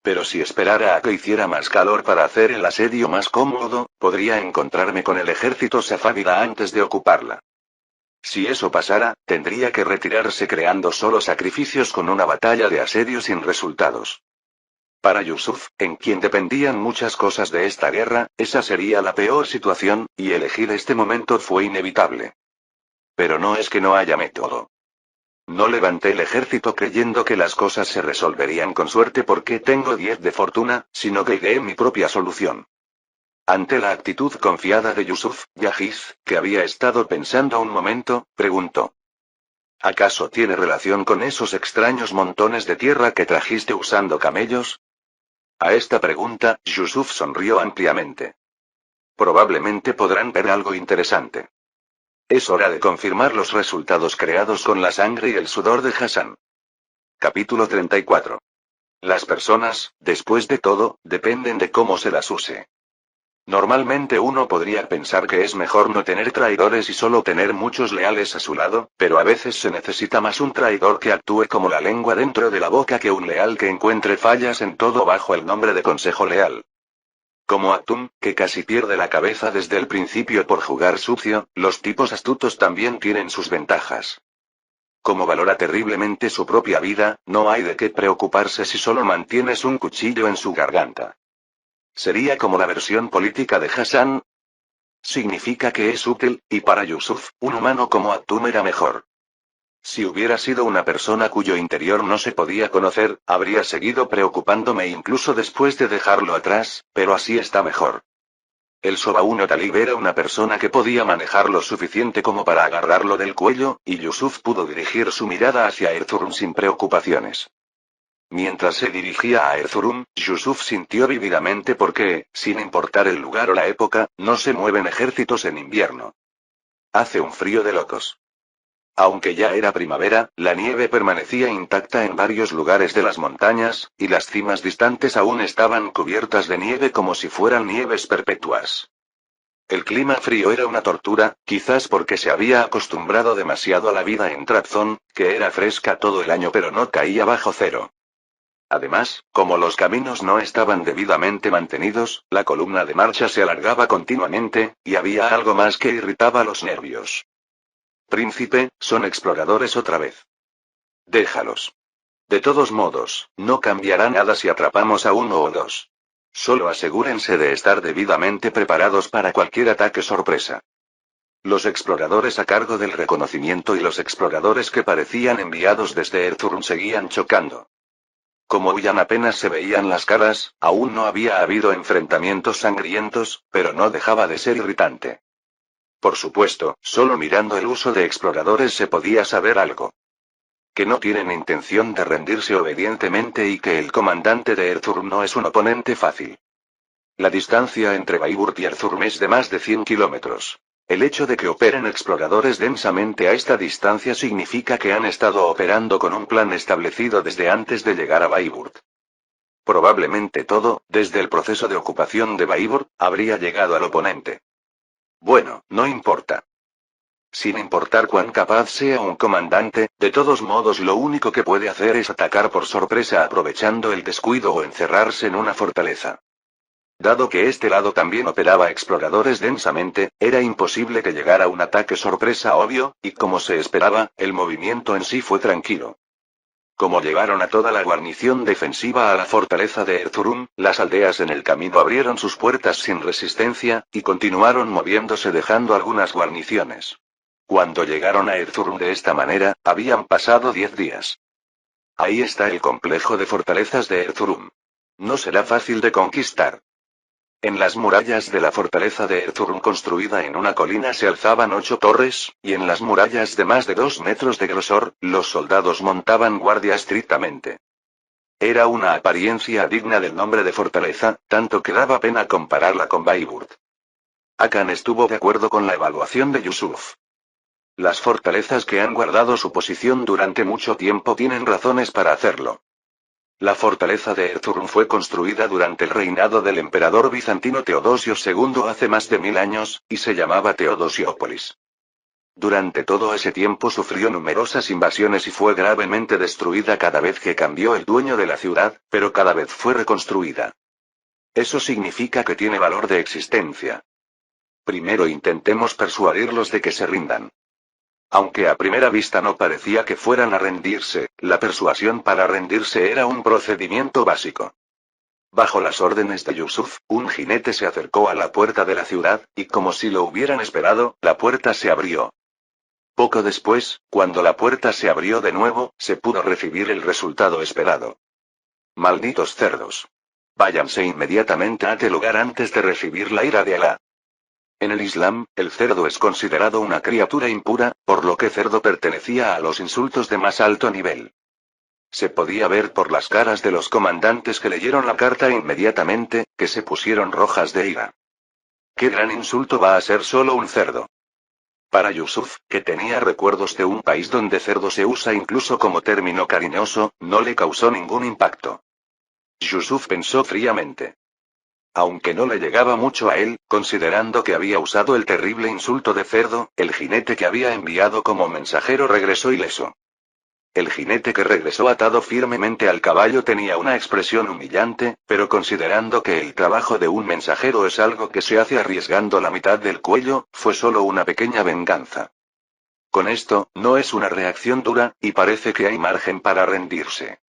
Speaker 1: Pero si esperara a que hiciera más calor para hacer el asedio más cómodo, podría encontrarme con el ejército safávida antes de ocuparla. Si eso pasara, tendría que retirarse creando solo sacrificios con una batalla de asedio sin resultados. Para Yusuf, en quien dependían muchas cosas de esta guerra, esa sería la peor situación, y elegir este momento fue inevitable. Pero no es que no haya método. No levanté el ejército creyendo que las cosas se resolverían con suerte porque tengo 10 de fortuna, sino que ideé mi propia solución. Ante la actitud confiada de Yusuf, Yahiz, que había estado pensando un momento, preguntó. ¿Acaso tiene relación con esos extraños montones de tierra que trajiste usando camellos? A esta pregunta, Yusuf sonrió ampliamente. Probablemente podrán ver algo interesante. Es hora de confirmar los resultados creados con la sangre y el sudor de Hassan. Capítulo 34. Las personas, después de todo, dependen de cómo se las use. Normalmente uno podría pensar que es mejor no tener traidores y solo tener muchos leales a su lado, pero a veces se necesita más un traidor que actúe como la lengua dentro de la boca que un leal que encuentre fallas en todo bajo el nombre de consejo leal. Como Atún, que casi pierde la cabeza desde el principio por jugar sucio, los tipos astutos también tienen sus ventajas. Como valora terriblemente su propia vida, no hay de qué preocuparse si solo mantienes un cuchillo en su garganta. ¿Sería como la versión política de Hassan? Significa que es útil, y para Yusuf, un humano como Atum era mejor. Si hubiera sido una persona cuyo interior no se podía conocer, habría seguido preocupándome incluso después de dejarlo atrás, pero así está mejor. El Sobauno Talib era una persona que podía manejar lo suficiente como para agarrarlo del cuello, y Yusuf pudo dirigir su mirada hacia Erzurum sin preocupaciones. Mientras se dirigía a Erzurum, Yusuf sintió vívidamente porque, sin importar el lugar o la época, no se mueven ejércitos en invierno. Hace un frío de locos. Aunque ya era primavera, la nieve permanecía intacta en varios lugares de las montañas, y las cimas distantes aún estaban cubiertas de nieve como si fueran nieves perpetuas. El clima frío era una tortura, quizás porque se había acostumbrado demasiado a la vida en Trabzon, que era fresca todo el año pero no caía bajo cero. Además, como los caminos no estaban debidamente mantenidos, la columna de marcha se alargaba continuamente, y había algo más que irritaba los nervios. Príncipe, son exploradores otra vez. Déjalos. De todos modos, no cambiará nada si atrapamos a uno o dos. Solo asegúrense de estar debidamente preparados para cualquier ataque sorpresa. Los exploradores a cargo del reconocimiento y los exploradores que parecían enviados desde Erzurum seguían chocando. Como huían apenas se veían las caras, aún no había habido enfrentamientos sangrientos, pero no dejaba de ser irritante. Por supuesto, solo mirando el uso de exploradores se podía saber algo. Que no tienen intención de rendirse obedientemente y que el comandante de Erzurum no es un oponente fácil. La distancia entre Baiburt y Erzurum es de más de 100 kilómetros. El hecho de que operen exploradores densamente a esta distancia significa que han estado operando con un plan establecido desde antes de llegar a Baiburt. Probablemente todo, desde el proceso de ocupación de Baiburt, habría llegado al oponente. Bueno, no importa. Sin importar cuán capaz sea un comandante, de todos modos lo único que puede hacer es atacar por sorpresa aprovechando el descuido o encerrarse en una fortaleza. Dado que este lado también operaba exploradores densamente, era imposible que llegara un ataque sorpresa obvio, y como se esperaba, el movimiento en sí fue tranquilo. Como llevaron a toda la guarnición defensiva a la fortaleza de Erzurum, las aldeas en el camino abrieron sus puertas sin resistencia, y continuaron moviéndose dejando algunas guarniciones. Cuando llegaron a Erzurum de esta manera, habían pasado 10 días. Ahí está el complejo de fortalezas de Erzurum. No será fácil de conquistar. En las murallas de la fortaleza de Erzurum construida en una colina se alzaban 8 torres, y en las murallas de más de 2 metros de grosor, los soldados montaban guardia estrictamente. Era una apariencia digna del nombre de fortaleza, tanto que daba pena compararla con Baiburt. Akan estuvo de acuerdo con la evaluación de Yusuf. Las fortalezas que han guardado su posición durante mucho tiempo tienen razones para hacerlo. La fortaleza de Erzurum fue construida durante el reinado del emperador bizantino Teodosio II hace más de 1000 años, y se llamaba Teodosiópolis. Durante todo ese tiempo sufrió numerosas invasiones y fue gravemente destruida cada vez que cambió el dueño de la ciudad, pero cada vez fue reconstruida. Eso significa que tiene valor de existencia. Primero intentemos persuadirlos de que se rindan. Aunque a primera vista no parecía que fueran a rendirse, la persuasión para rendirse era un procedimiento básico. Bajo las órdenes de Yusuf, un jinete se acercó a la puerta de la ciudad, y como si lo hubieran esperado, la puerta se abrió. Poco después, cuando la puerta se abrió de nuevo, se pudo recibir el resultado esperado. Malditos cerdos. Váyanse inmediatamente a aquel lugar antes de recibir la ira de Alá. En el Islam, el cerdo es considerado una criatura impura, por lo que cerdo pertenecía a los insultos de más alto nivel. Se podía ver por las caras de los comandantes que leyeron la carta inmediatamente, que se pusieron rojas de ira. ¿Qué gran insulto va a ser solo un cerdo? Para Yusuf, que tenía recuerdos de un país donde cerdo se usa incluso como término cariñoso, no le causó ningún impacto. Yusuf pensó fríamente. Aunque no le llegaba mucho a él, considerando que había usado el terrible insulto de cerdo, el jinete que había enviado como mensajero regresó ileso. El jinete que regresó atado firmemente al caballo tenía una expresión humillante, pero considerando que el trabajo de un mensajero es algo que se hace arriesgando la mitad del cuello, fue solo una pequeña venganza. Con esto, no es una reacción dura, y parece que hay margen para rendirse.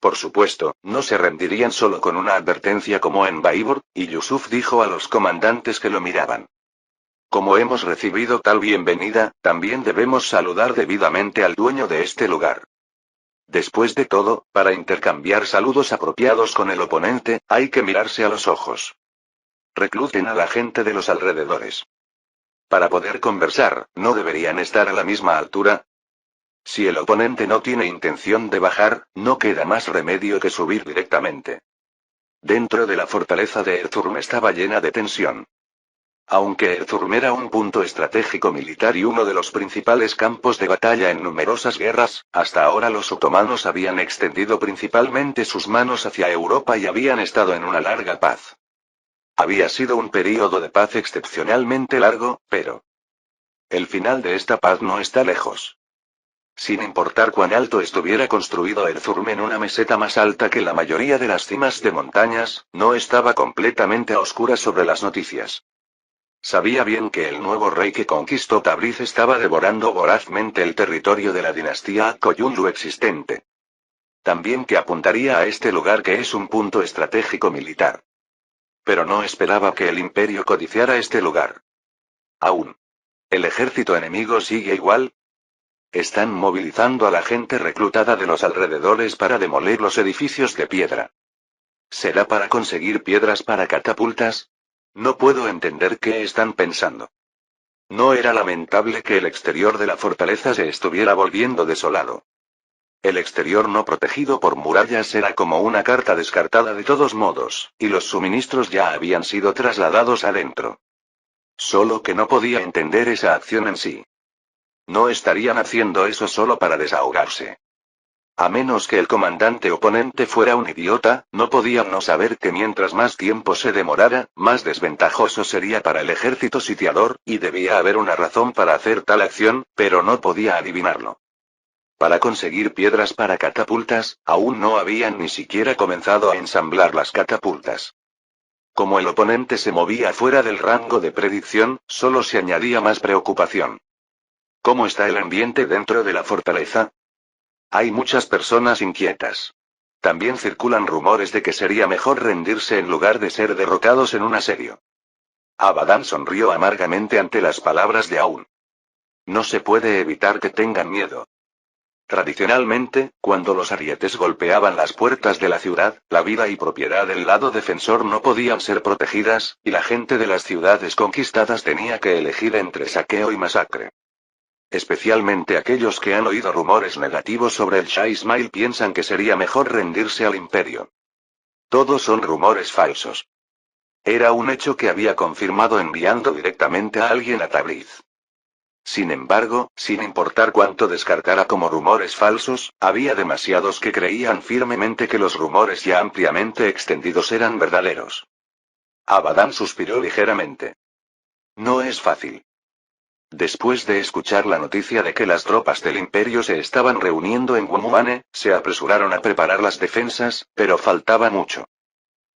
Speaker 1: Por supuesto, no se rendirían solo con una advertencia como en Baibur, y Yusuf dijo a los comandantes que lo miraban. Como hemos recibido tal bienvenida, también debemos saludar debidamente al dueño de este lugar. Después de todo, para intercambiar saludos apropiados con el oponente, hay que mirarse a los ojos. Recluten a la gente de los alrededores. Para poder conversar, ¿no deberían estar a la misma altura? Si el oponente no tiene intención de bajar, no queda más remedio que subir directamente. Dentro de la fortaleza de Erzurum estaba llena de tensión. Aunque Erzurum era un punto estratégico militar y uno de los principales campos de batalla en numerosas guerras, hasta ahora los otomanos habían extendido principalmente sus manos hacia Europa y habían estado en una larga paz. Había sido un período de paz excepcionalmente largo, pero el final de esta paz no está lejos. Sin importar cuán alto estuviera construido Erzurum en una meseta más alta que la mayoría de las cimas de montañas, no estaba completamente a oscuras sobre las noticias. Sabía bien que el nuevo rey que conquistó Tabriz estaba devorando vorazmente el territorio de la dinastía Koyunlu existente. También que apuntaría a este lugar que es un punto estratégico militar. Pero no esperaba que el imperio codiciara este lugar. Aún. ¿El ejército enemigo sigue igual? Están movilizando a la gente reclutada de los alrededores para demoler los edificios de piedra. ¿Será para conseguir piedras para catapultas? No puedo entender qué están pensando. ¿No era lamentable que el exterior de la fortaleza se estuviera volviendo desolado? El exterior no protegido por murallas era como una carta descartada de todos modos, y los suministros ya habían sido trasladados adentro. Solo que no podía entender esa acción en sí. No estarían haciendo eso solo para desahogarse. A menos que el comandante oponente fuera un idiota, no podían no saber que mientras más tiempo se demorara, más desventajoso sería para el ejército sitiador, y debía haber una razón para hacer tal acción, pero no podía adivinarlo. Para conseguir piedras para catapultas, aún no habían ni siquiera comenzado a ensamblar las catapultas. Como el oponente se movía fuera del rango de predicción, solo se añadía más preocupación. ¿Cómo está el ambiente dentro de la fortaleza? Hay muchas personas inquietas. También circulan rumores de que sería mejor rendirse en lugar de ser derrotados en un asedio. Abadan sonrió amargamente ante las palabras de Aún. No se puede evitar que tengan miedo. Tradicionalmente, cuando los arietes golpeaban las puertas de la ciudad, la vida y propiedad del lado defensor no podían ser protegidas, y la gente de las ciudades conquistadas tenía que elegir entre saqueo y masacre. Especialmente aquellos que han oído rumores negativos sobre el Shah Ismail piensan que sería mejor rendirse al imperio. Todos son rumores falsos. Era un hecho que había confirmado enviando directamente a alguien a Tabriz. Sin embargo, sin importar cuánto descartara como rumores falsos, había demasiados que creían firmemente que los rumores ya ampliamente extendidos eran verdaderos. Abadan suspiró ligeramente. No es fácil. Después de escuchar la noticia de que las tropas del imperio se estaban reuniendo en Wumuane, se apresuraron a preparar las defensas, pero faltaba mucho.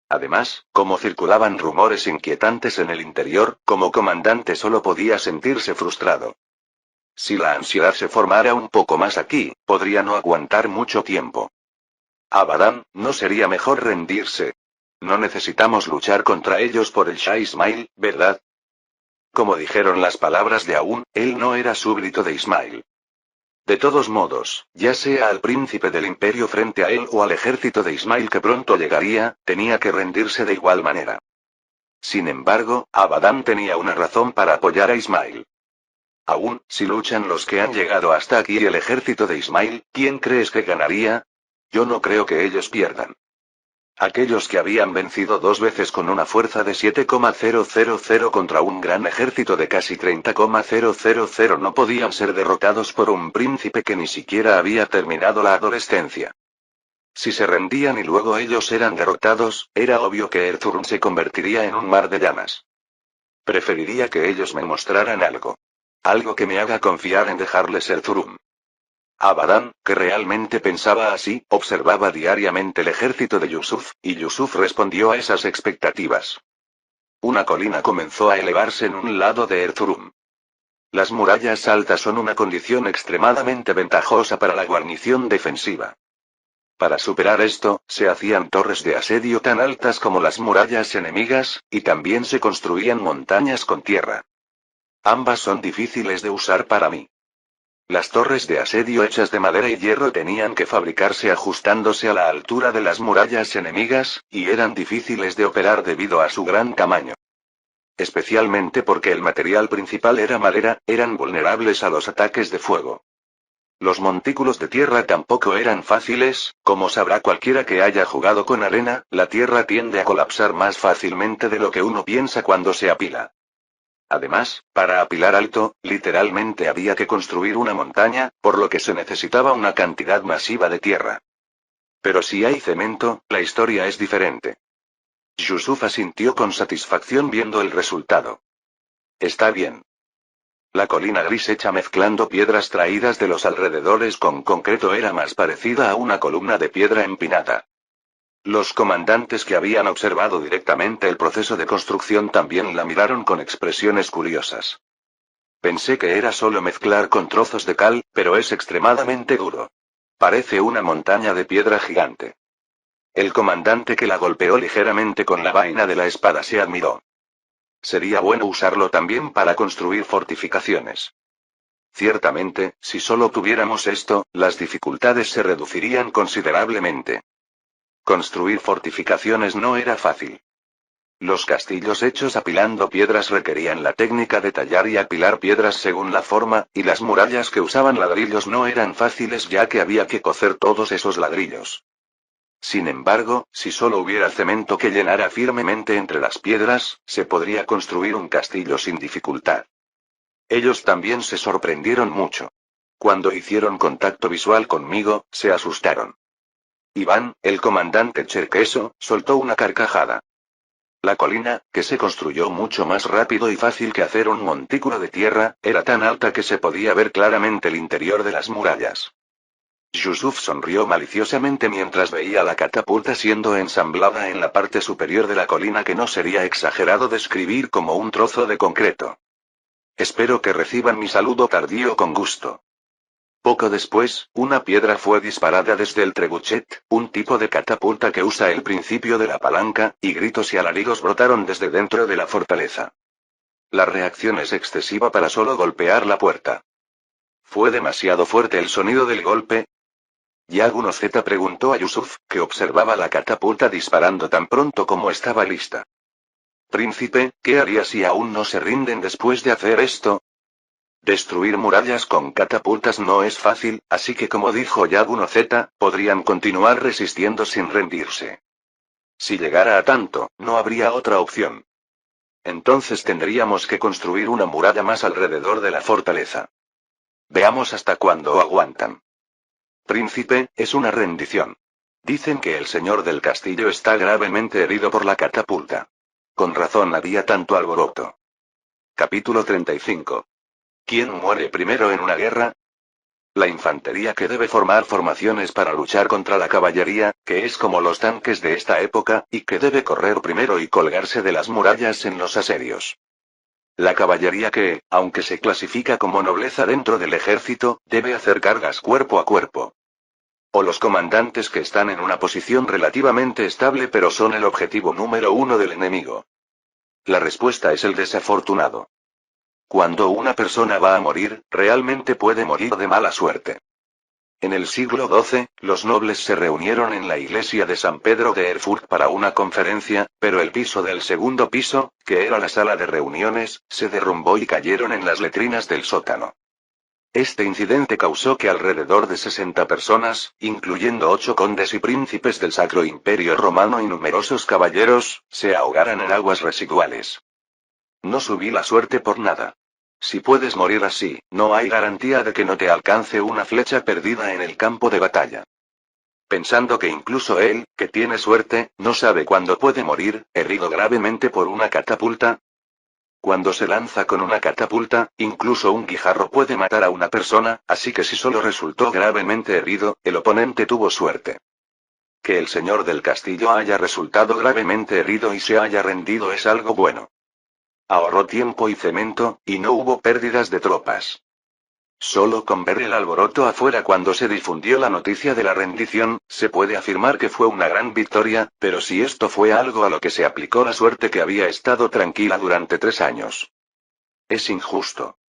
Speaker 1: Además, como circulaban rumores inquietantes en el interior, como comandante solo podía sentirse frustrado. Si la ansiedad se formara un poco más aquí, podría no aguantar mucho tiempo. Abadan, ¿no sería mejor rendirse? No necesitamos luchar contra ellos por el Shah Ismail, ¿verdad? Como dijeron las palabras de Aún, él no era súbdito de Ismail. De todos modos, ya sea al príncipe del imperio frente a él o al ejército de Ismail que pronto llegaría, tenía que rendirse de igual manera. Sin embargo, Abadan tenía una razón para apoyar a Ismail. Aún, si luchan los que han llegado hasta aquí y el ejército de Ismail, ¿quién crees que ganaría? Yo no creo que ellos pierdan. Aquellos que habían vencido 2 veces con una fuerza de 7,000 contra un gran ejército de casi 30,000 no podían ser derrotados por un príncipe que ni siquiera había terminado la adolescencia. Si se rendían y luego ellos eran derrotados, era obvio que Erzurum se convertiría en un mar de llamas. Preferiría que ellos me mostraran algo. Algo que me haga confiar en dejarles Erzurum. Abadan, que realmente pensaba así, observaba diariamente el ejército de Yusuf, y Yusuf respondió a esas expectativas. Una colina comenzó a elevarse en un lado de Erzurum. Las murallas altas son una condición extremadamente ventajosa para la guarnición defensiva. Para superar esto, se hacían torres de asedio tan altas como las murallas enemigas, y también se construían montañas con tierra. Ambas son difíciles de usar para mí. Las torres de asedio hechas de madera y hierro tenían que fabricarse ajustándose a la altura de las murallas enemigas, y eran difíciles de operar debido a su gran tamaño. Especialmente porque el material principal era madera, eran vulnerables a los ataques de fuego. Los montículos de tierra tampoco eran fáciles, como sabrá cualquiera que haya jugado con arena, la tierra tiende a colapsar más fácilmente de lo que uno piensa cuando se apila. Además, para apilar alto, literalmente había que construir una montaña, por lo que se necesitaba una cantidad masiva de tierra. Pero si hay cemento, la historia es diferente. Yusuf asintió con satisfacción viendo el resultado. Está bien. La colina gris hecha mezclando piedras traídas de los alrededores con concreto era más parecida a una columna de piedra empinada. Los comandantes que habían observado directamente el proceso de construcción también la miraron con expresiones curiosas. Pensé que era solo mezclar con trozos de cal, pero es extremadamente duro. Parece una montaña de piedra gigante. El comandante que la golpeó ligeramente con la vaina de la espada se admiró. Sería bueno usarlo también para construir fortificaciones. Ciertamente, si solo tuviéramos esto, las dificultades se reducirían considerablemente. Construir fortificaciones no era fácil. Los castillos hechos apilando piedras requerían la técnica de tallar y apilar piedras según la forma, y las murallas que usaban ladrillos no eran fáciles ya que había que cocer todos esos ladrillos. Sin embargo, si solo hubiera cemento que llenara firmemente entre las piedras, se podría construir un castillo sin dificultad. Ellos también se sorprendieron mucho. Cuando hicieron contacto visual conmigo, se asustaron. Iván, el comandante cherkeso, soltó una carcajada. La colina, que se construyó mucho más rápido y fácil que hacer un montículo de tierra, era tan alta que se podía ver claramente el interior de las murallas. Yusuf sonrió maliciosamente mientras veía la catapulta siendo ensamblada en la parte superior de la colina que no sería exagerado describir como un trozo de concreto. Espero que reciban mi saludo tardío con gusto. Poco después, una piedra fue disparada desde el trebuchet, un tipo de catapulta que usa el principio de la palanca, y gritos y alaridos brotaron desde dentro de la fortaleza. La reacción es excesiva para solo golpear la puerta. ¿Fue demasiado fuerte el sonido del golpe? Yaguno Z preguntó a Yusuf, que observaba la catapulta disparando tan pronto como estaba lista. Príncipe, ¿qué haría si aún no se rinden después de hacer esto? Destruir murallas con catapultas no es fácil, así que como dijo Yaguno Z, podrían continuar resistiendo sin rendirse. Si llegara a tanto, no habría otra opción. Entonces tendríamos que construir una muralla más alrededor de la fortaleza. Veamos hasta cuándo aguantan. Príncipe, es una rendición. Dicen que el señor del castillo está gravemente herido por la catapulta. Con razón había tanto alboroto. Capítulo 35. ¿Quién muere primero en una guerra? La infantería que debe formar formaciones para luchar contra la caballería, que es como los tanques de esta época, y que debe correr primero y colgarse de las murallas en los asedios. La caballería que, aunque se clasifica como nobleza dentro del ejército, debe hacer cargas cuerpo a cuerpo. O los comandantes que están en una posición relativamente estable pero son el objetivo número uno del enemigo. La respuesta es el desafortunado. Cuando una persona va a morir, realmente puede morir de mala suerte. En el siglo XII, los nobles se reunieron en la iglesia de San Pedro de Erfurt para una conferencia, pero el piso del segundo piso, que era la sala de reuniones, se derrumbó y cayeron en las letrinas del sótano. Este incidente causó que alrededor de 60 personas, incluyendo 8 condes y príncipes del Sacro Imperio Romano y numerosos caballeros, se ahogaran en aguas residuales. No subí la suerte por nada. Si puedes morir así, no hay garantía de que no te alcance una flecha perdida en el campo de batalla. pensando que incluso él, que tiene suerte, no sabe cuándo puede morir, herido gravemente por una catapulta. Cuando se lanza con una catapulta, incluso un guijarro puede matar a una persona, así que si solo resultó gravemente herido, el oponente tuvo suerte. Que el señor del castillo haya resultado gravemente herido y se haya rendido es algo bueno. Ahorró tiempo y cemento, y no hubo pérdidas de tropas. Solo con ver el alboroto afuera cuando se difundió la noticia de la rendición, se puede afirmar que fue una gran victoria, pero si esto fue algo a lo que se aplicó la suerte que había estado tranquila durante 3 años. Es injusto.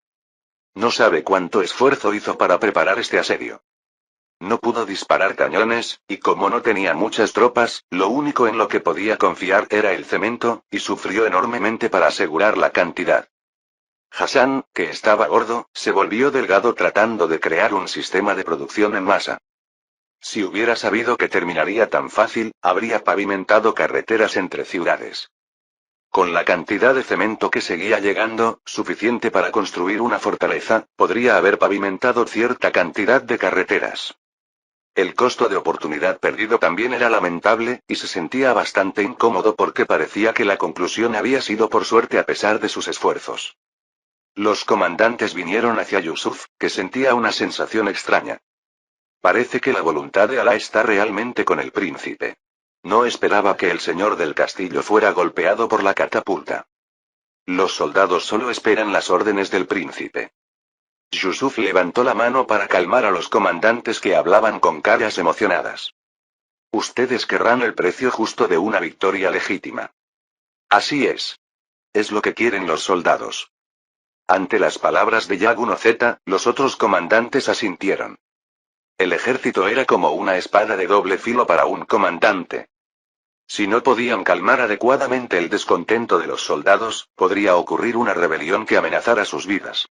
Speaker 1: No sabe cuánto esfuerzo hizo para preparar este asedio. No pudo disparar cañones, y como no tenía muchas tropas, lo único en lo que podía confiar era el cemento, y sufrió enormemente para asegurar la cantidad. Hassan, que estaba gordo, se volvió delgado tratando de crear un sistema de producción en masa. Si hubiera sabido que terminaría tan fácil, habría pavimentado carreteras entre ciudades. Con la cantidad de cemento que seguía llegando, suficiente para construir una fortaleza, podría haber pavimentado cierta cantidad de carreteras. El costo de oportunidad perdido también era lamentable, y se sentía bastante incómodo porque parecía que la conclusión había sido por suerte a pesar de sus esfuerzos. Los comandantes vinieron hacia Yusuf, que sentía una sensación extraña. Parece que la voluntad de Alá está realmente con el príncipe. No esperaba que el señor del castillo fuera golpeado por la catapulta. Los soldados solo esperan las órdenes del príncipe. Yusuf levantó la mano para calmar a los comandantes que hablaban con caras emocionadas. Ustedes querrán el precio justo de una victoria legítima. Así es. Es lo que quieren los soldados. Ante las palabras de Yaguno Z, los otros comandantes asintieron. El ejército era como una espada de doble filo para un comandante. Si no podían calmar adecuadamente el descontento de los soldados, podría ocurrir una rebelión que amenazara sus vidas.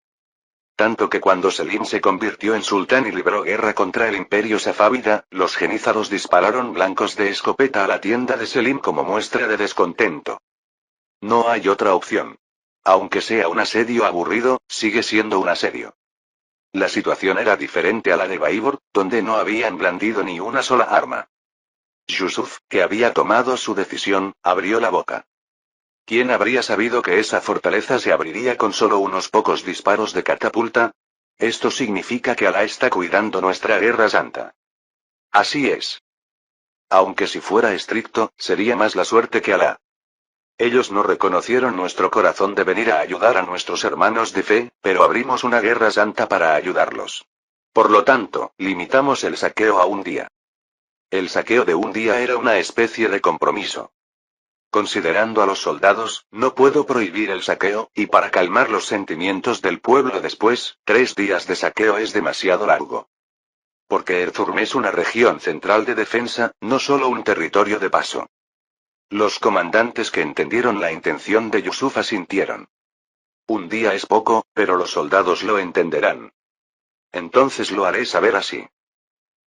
Speaker 1: Tanto que cuando Selim se convirtió en sultán y libró guerra contra el imperio safávida, los genízaros dispararon blancos de escopeta a la tienda de Selim como muestra de descontento. No hay otra opción. Aunque sea un asedio aburrido, sigue siendo un asedio. La situación era diferente a la de Baibor, donde no habían blandido ni una sola arma. Yusuf, que había tomado su decisión, abrió la boca. ¿Quién habría sabido que esa fortaleza se abriría con solo unos pocos disparos de catapulta? Esto significa que Alá está cuidando nuestra guerra santa. Así es. Aunque si fuera estricto, sería más la suerte que Alá. Ellos no reconocieron nuestro corazón de venir a ayudar a nuestros hermanos de fe, pero abrimos una guerra santa para ayudarlos. Por lo tanto, limitamos el saqueo a un día. El saqueo de un día era una especie de compromiso. Considerando a los soldados, no puedo prohibir el saqueo, y para calmar los sentimientos del pueblo después, 3 días de saqueo es demasiado largo. Porque Erzurum es una región central de defensa, no solo un territorio de paso. Los comandantes que entendieron la intención de Yusuf asintieron. Un día es poco, pero los soldados lo entenderán. Entonces lo haré saber así.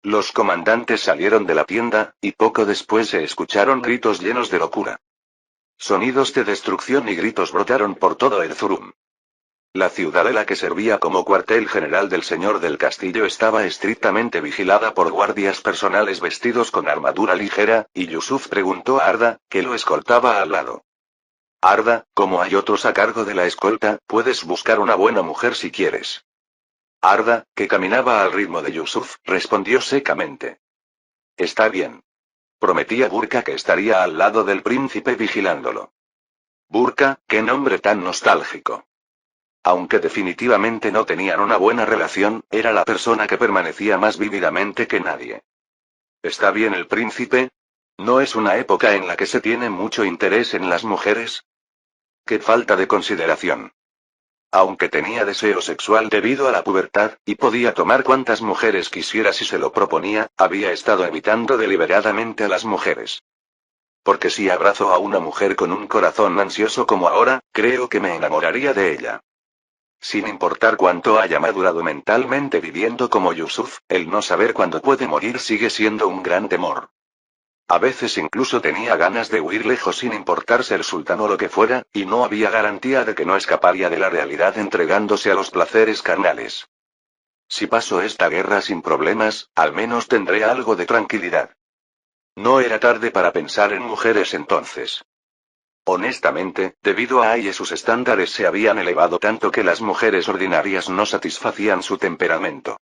Speaker 1: Los comandantes salieron de la tienda, y poco después se escucharon gritos llenos de locura. Sonidos de destrucción y gritos brotaron por todo Erzurum. La ciudadela que servía como cuartel general del señor del castillo estaba estrictamente vigilada por guardias personales vestidos con armadura ligera, y Yusuf preguntó a Arda, que lo escoltaba al lado. Arda, como hay otros a cargo de la escolta, puedes buscar una buena mujer si quieres. Arda, que caminaba al ritmo de Yusuf, respondió secamente. Está bien. Prometí a Burka que estaría al lado del príncipe vigilándolo. Burka, qué nombre tan nostálgico. Aunque definitivamente no tenían una buena relación, era la persona que permanecía más vívidamente que nadie. ¿Está bien el príncipe? ¿No es una época en la que se tiene mucho interés en las mujeres? ¡Qué falta de consideración! Aunque tenía deseo sexual debido a la pubertad, y podía tomar cuantas mujeres quisiera si se lo proponía, había estado evitando deliberadamente a las mujeres. Porque si abrazo a una mujer con un corazón ansioso como ahora, creo que me enamoraría de ella. Sin importar cuánto haya madurado mentalmente viviendo como Yusuf, el no saber cuándo puede morir sigue siendo un gran temor. A veces incluso tenía ganas de huir lejos sin importar ser sultán o lo que fuera, y no había garantía de que no escaparía de la realidad entregándose a los placeres carnales. Si paso esta guerra sin problemas, al menos tendré algo de tranquilidad. No era tarde para pensar en mujeres entonces. Honestamente, debido a ella sus estándares se habían elevado tanto que las mujeres ordinarias no satisfacían su temperamento.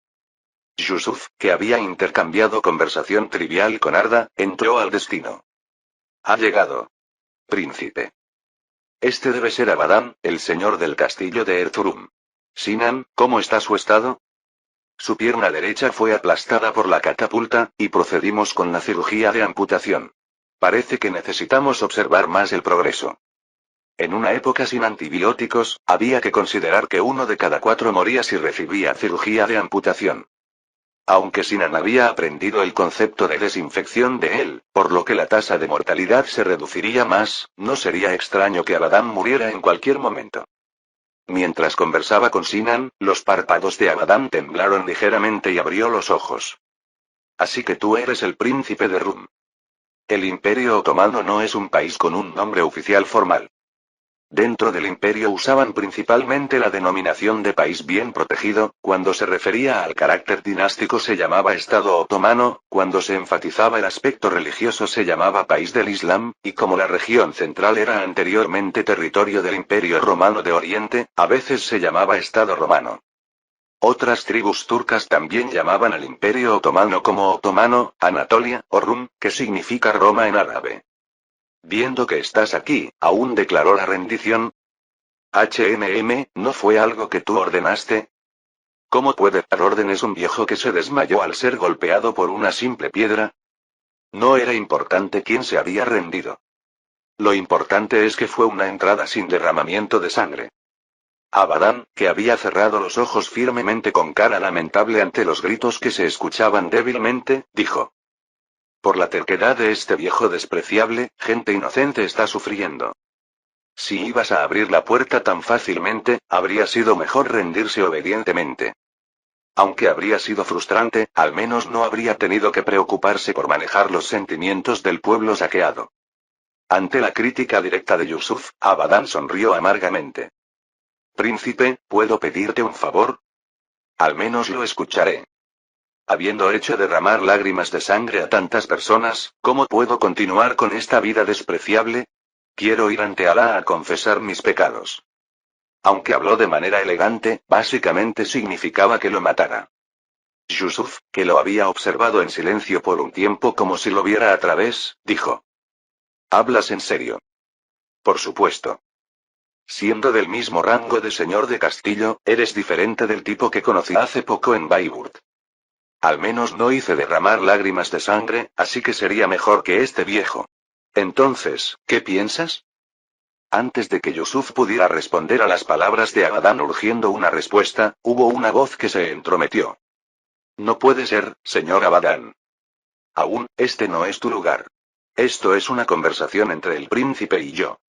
Speaker 1: Yusuf, que había intercambiado conversación trivial con Arda, entró al destino. Ha llegado. Príncipe. Este debe ser Abadan, el señor del castillo de Erzurum. Sinan, ¿cómo está su estado? Su pierna derecha fue aplastada por la catapulta, y procedimos con la cirugía de amputación. Parece que necesitamos observar más el progreso. En una época sin antibióticos, había que considerar que 1 de cada 4 moría si recibía cirugía de amputación. Aunque Sinan había aprendido el concepto de desinfección de él, por lo que la tasa de mortalidad se reduciría más, no sería extraño que Abadan muriera en cualquier momento. Mientras conversaba con Sinan, los párpados de Abadan temblaron ligeramente y abrió los ojos. Así que tú eres el príncipe de Rum. El Imperio Otomano no es un país con un nombre oficial formal. Dentro del imperio usaban principalmente la denominación de país bien protegido, cuando se refería al carácter dinástico se llamaba Estado otomano, cuando se enfatizaba el aspecto religioso se llamaba país del Islam, y como la región central era anteriormente territorio del Imperio Romano de Oriente, a veces se llamaba Estado romano. Otras tribus turcas también llamaban al Imperio Otomano como Otomano, Anatolia, o Rum, que significa Roma en árabe. Viendo que estás aquí, ¿aún declaró la rendición? ¿No fue algo que tú ordenaste? ¿Cómo puede dar órdenes un viejo que se desmayó al ser golpeado por una simple piedra? No era importante quién se había rendido. Lo importante es que fue una entrada sin derramamiento de sangre. Abadan, que había cerrado los ojos firmemente con cara lamentable ante los gritos que se escuchaban débilmente, dijo. Por la terquedad de este viejo despreciable, gente inocente está sufriendo. Si ibas a abrir la puerta tan fácilmente, habría sido mejor rendirse obedientemente. Aunque habría sido frustrante, al menos no habría tenido que preocuparse por manejar los sentimientos del pueblo saqueado. Ante la crítica directa de Yusuf, Abadan sonrió amargamente. Príncipe, ¿puedo pedirte un favor? Al menos lo escucharé. Habiendo hecho derramar lágrimas de sangre a tantas personas, ¿cómo puedo continuar con esta vida despreciable? Quiero ir ante Alá a confesar mis pecados. Aunque habló de manera elegante, básicamente significaba que lo matara. Yusuf, que lo había observado en silencio por un tiempo como si lo viera a través, dijo. ¿Hablas en serio? Por supuesto. Siendo del mismo rango de señor de castillo, eres diferente del tipo que conocí hace poco en Baiburt. Al menos no hice derramar lágrimas de sangre, así que sería mejor que este viejo. Entonces, ¿qué piensas? Antes de que Yusuf pudiera responder a las palabras de Abadan urgiendo una respuesta, hubo una voz que se entrometió. No puede ser, señor Abadan. Aún, este no es tu lugar. Esto es una conversación entre el príncipe y yo.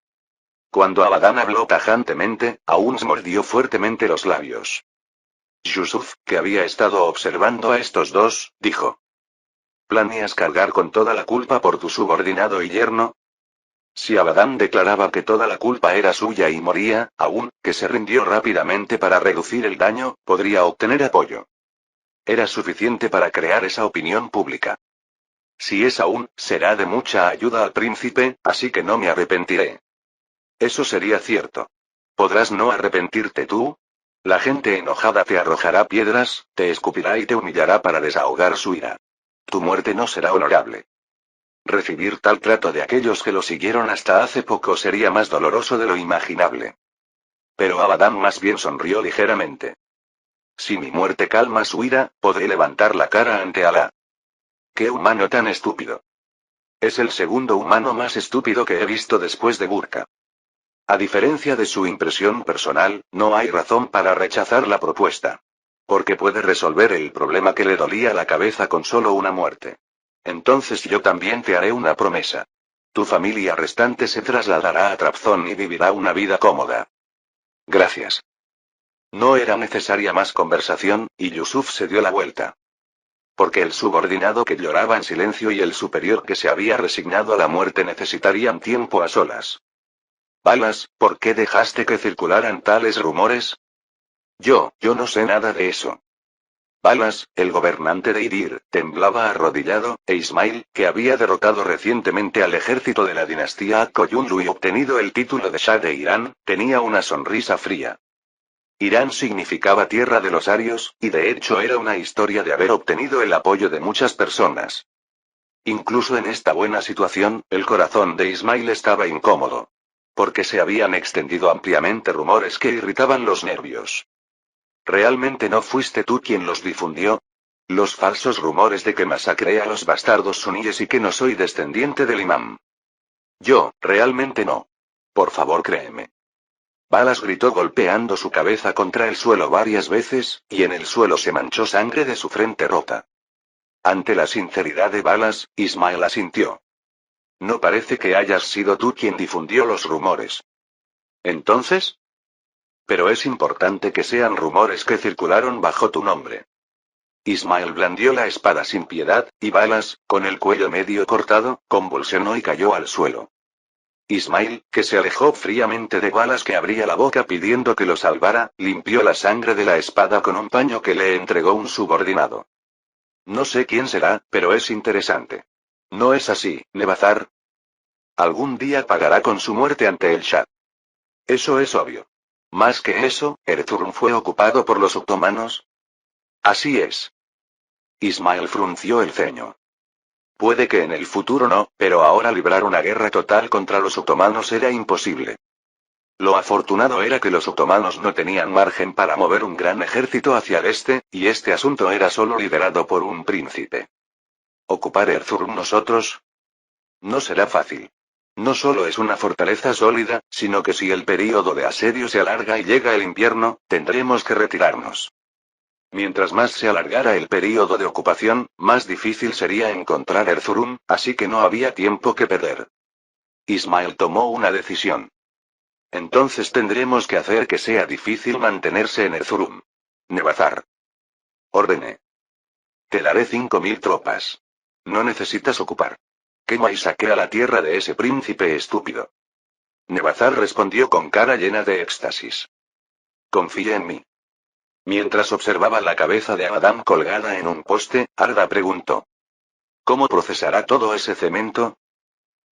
Speaker 1: Cuando Abadan habló tajantemente, Aún mordió fuertemente los labios. Yusuf, que había estado observando a estos dos, dijo. ¿Planeas cargar con toda la culpa por tu subordinado y yerno? Si Abadan declaraba que toda la culpa era suya y moría, Aún, que se rindió rápidamente para reducir el daño, podría obtener apoyo. Era suficiente para crear esa opinión pública. Si es Aún, será de mucha ayuda al príncipe, así que no me arrepentiré. Eso sería cierto. ¿Podrás no arrepentirte tú? La gente enojada te arrojará piedras, te escupirá y te humillará para desahogar su ira. Tu muerte no será honorable. Recibir tal trato de aquellos que lo siguieron hasta hace poco sería más doloroso de lo imaginable. Pero Abadan más bien sonrió ligeramente. Si mi muerte calma su ira, podré levantar la cara ante Alá. ¡Qué humano tan estúpido! Es el segundo humano más estúpido que he visto después de Burka. A diferencia de su impresión personal, no hay razón para rechazar la propuesta. Porque puede resolver el problema que le dolía la cabeza con solo una muerte. Entonces yo también te haré una promesa. Tu familia restante se trasladará a Trabzon y vivirá una vida cómoda. Gracias. No era necesaria más conversación, y Yusuf se dio la vuelta. Porque el subordinado que lloraba en silencio y el superior que se había resignado a la muerte necesitarían tiempo a solas. Balas, ¿por qué dejaste que circularan tales rumores? Yo no sé nada de eso. Balas, el gobernante de Idir, temblaba arrodillado, e Ismail, que había derrotado recientemente al ejército de la dinastía Akkoyunlu y obtenido el título de Shah de Irán, tenía una sonrisa fría. Irán significaba tierra de los arios, y de hecho era una historia de haber obtenido el apoyo de muchas personas. Incluso en esta buena situación, el corazón de Ismail estaba incómodo. Porque se habían extendido ampliamente rumores que irritaban los nervios. ¿Realmente no fuiste tú quien los difundió? Los falsos rumores de que masacré a los bastardos suníes y que no soy descendiente del imam. Yo, realmente no. Por favor, créeme. Balas gritó golpeando su cabeza contra el suelo varias veces, y en el suelo se manchó sangre de su frente rota. Ante la sinceridad de Balas, Ismail asintió. No parece que hayas sido tú quien difundió los rumores. ¿Entonces? Pero es importante que sean rumores que circularon bajo tu nombre. Ismail blandió la espada sin piedad, y Balas, con el cuello medio cortado, convulsionó y cayó al suelo. Ismail, que se alejó fríamente de Balas que abría la boca pidiendo que lo salvara, limpió la sangre de la espada con un paño que le entregó un subordinado. No sé quién será, pero es interesante. ¿No es así, Nebazar? Algún día pagará con su muerte ante el Shah. Eso es obvio. Más que eso, Erzurum fue ocupado por los otomanos. Así es. Ismail frunció el ceño. Puede que en el futuro no, pero ahora librar una guerra total contra los otomanos era imposible. Lo afortunado era que los otomanos no tenían margen para mover un gran ejército hacia el este, y este asunto era solo liderado por un príncipe. ¿Ocupar Erzurum nosotros? No será fácil. No solo es una fortaleza sólida, sino que si el período de asedio se alarga y llega el invierno, tendremos que retirarnos. Mientras más se alargara el período de ocupación, más difícil sería encontrar Erzurum, así que no había tiempo que perder. Ismail tomó una decisión. Entonces tendremos que hacer que sea difícil mantenerse en Erzurum. Nebazar. Ordené. Te daré 5000 tropas. No necesitas ocupar. Quema y saquea la tierra de ese príncipe estúpido. Nebazar respondió con cara llena de éxtasis. Confía en mí. Mientras observaba la cabeza de Adam colgada en un poste, Arda preguntó. ¿Cómo procesará todo ese cemento?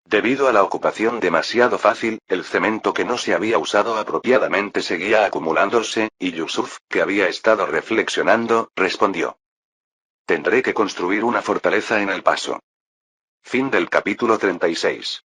Speaker 1: Debido a la ocupación demasiado fácil, el cemento que no se había usado apropiadamente seguía acumulándose, y Yusuf, que había estado reflexionando, respondió. Tendré que construir una fortaleza en el paso. Fin del capítulo 36.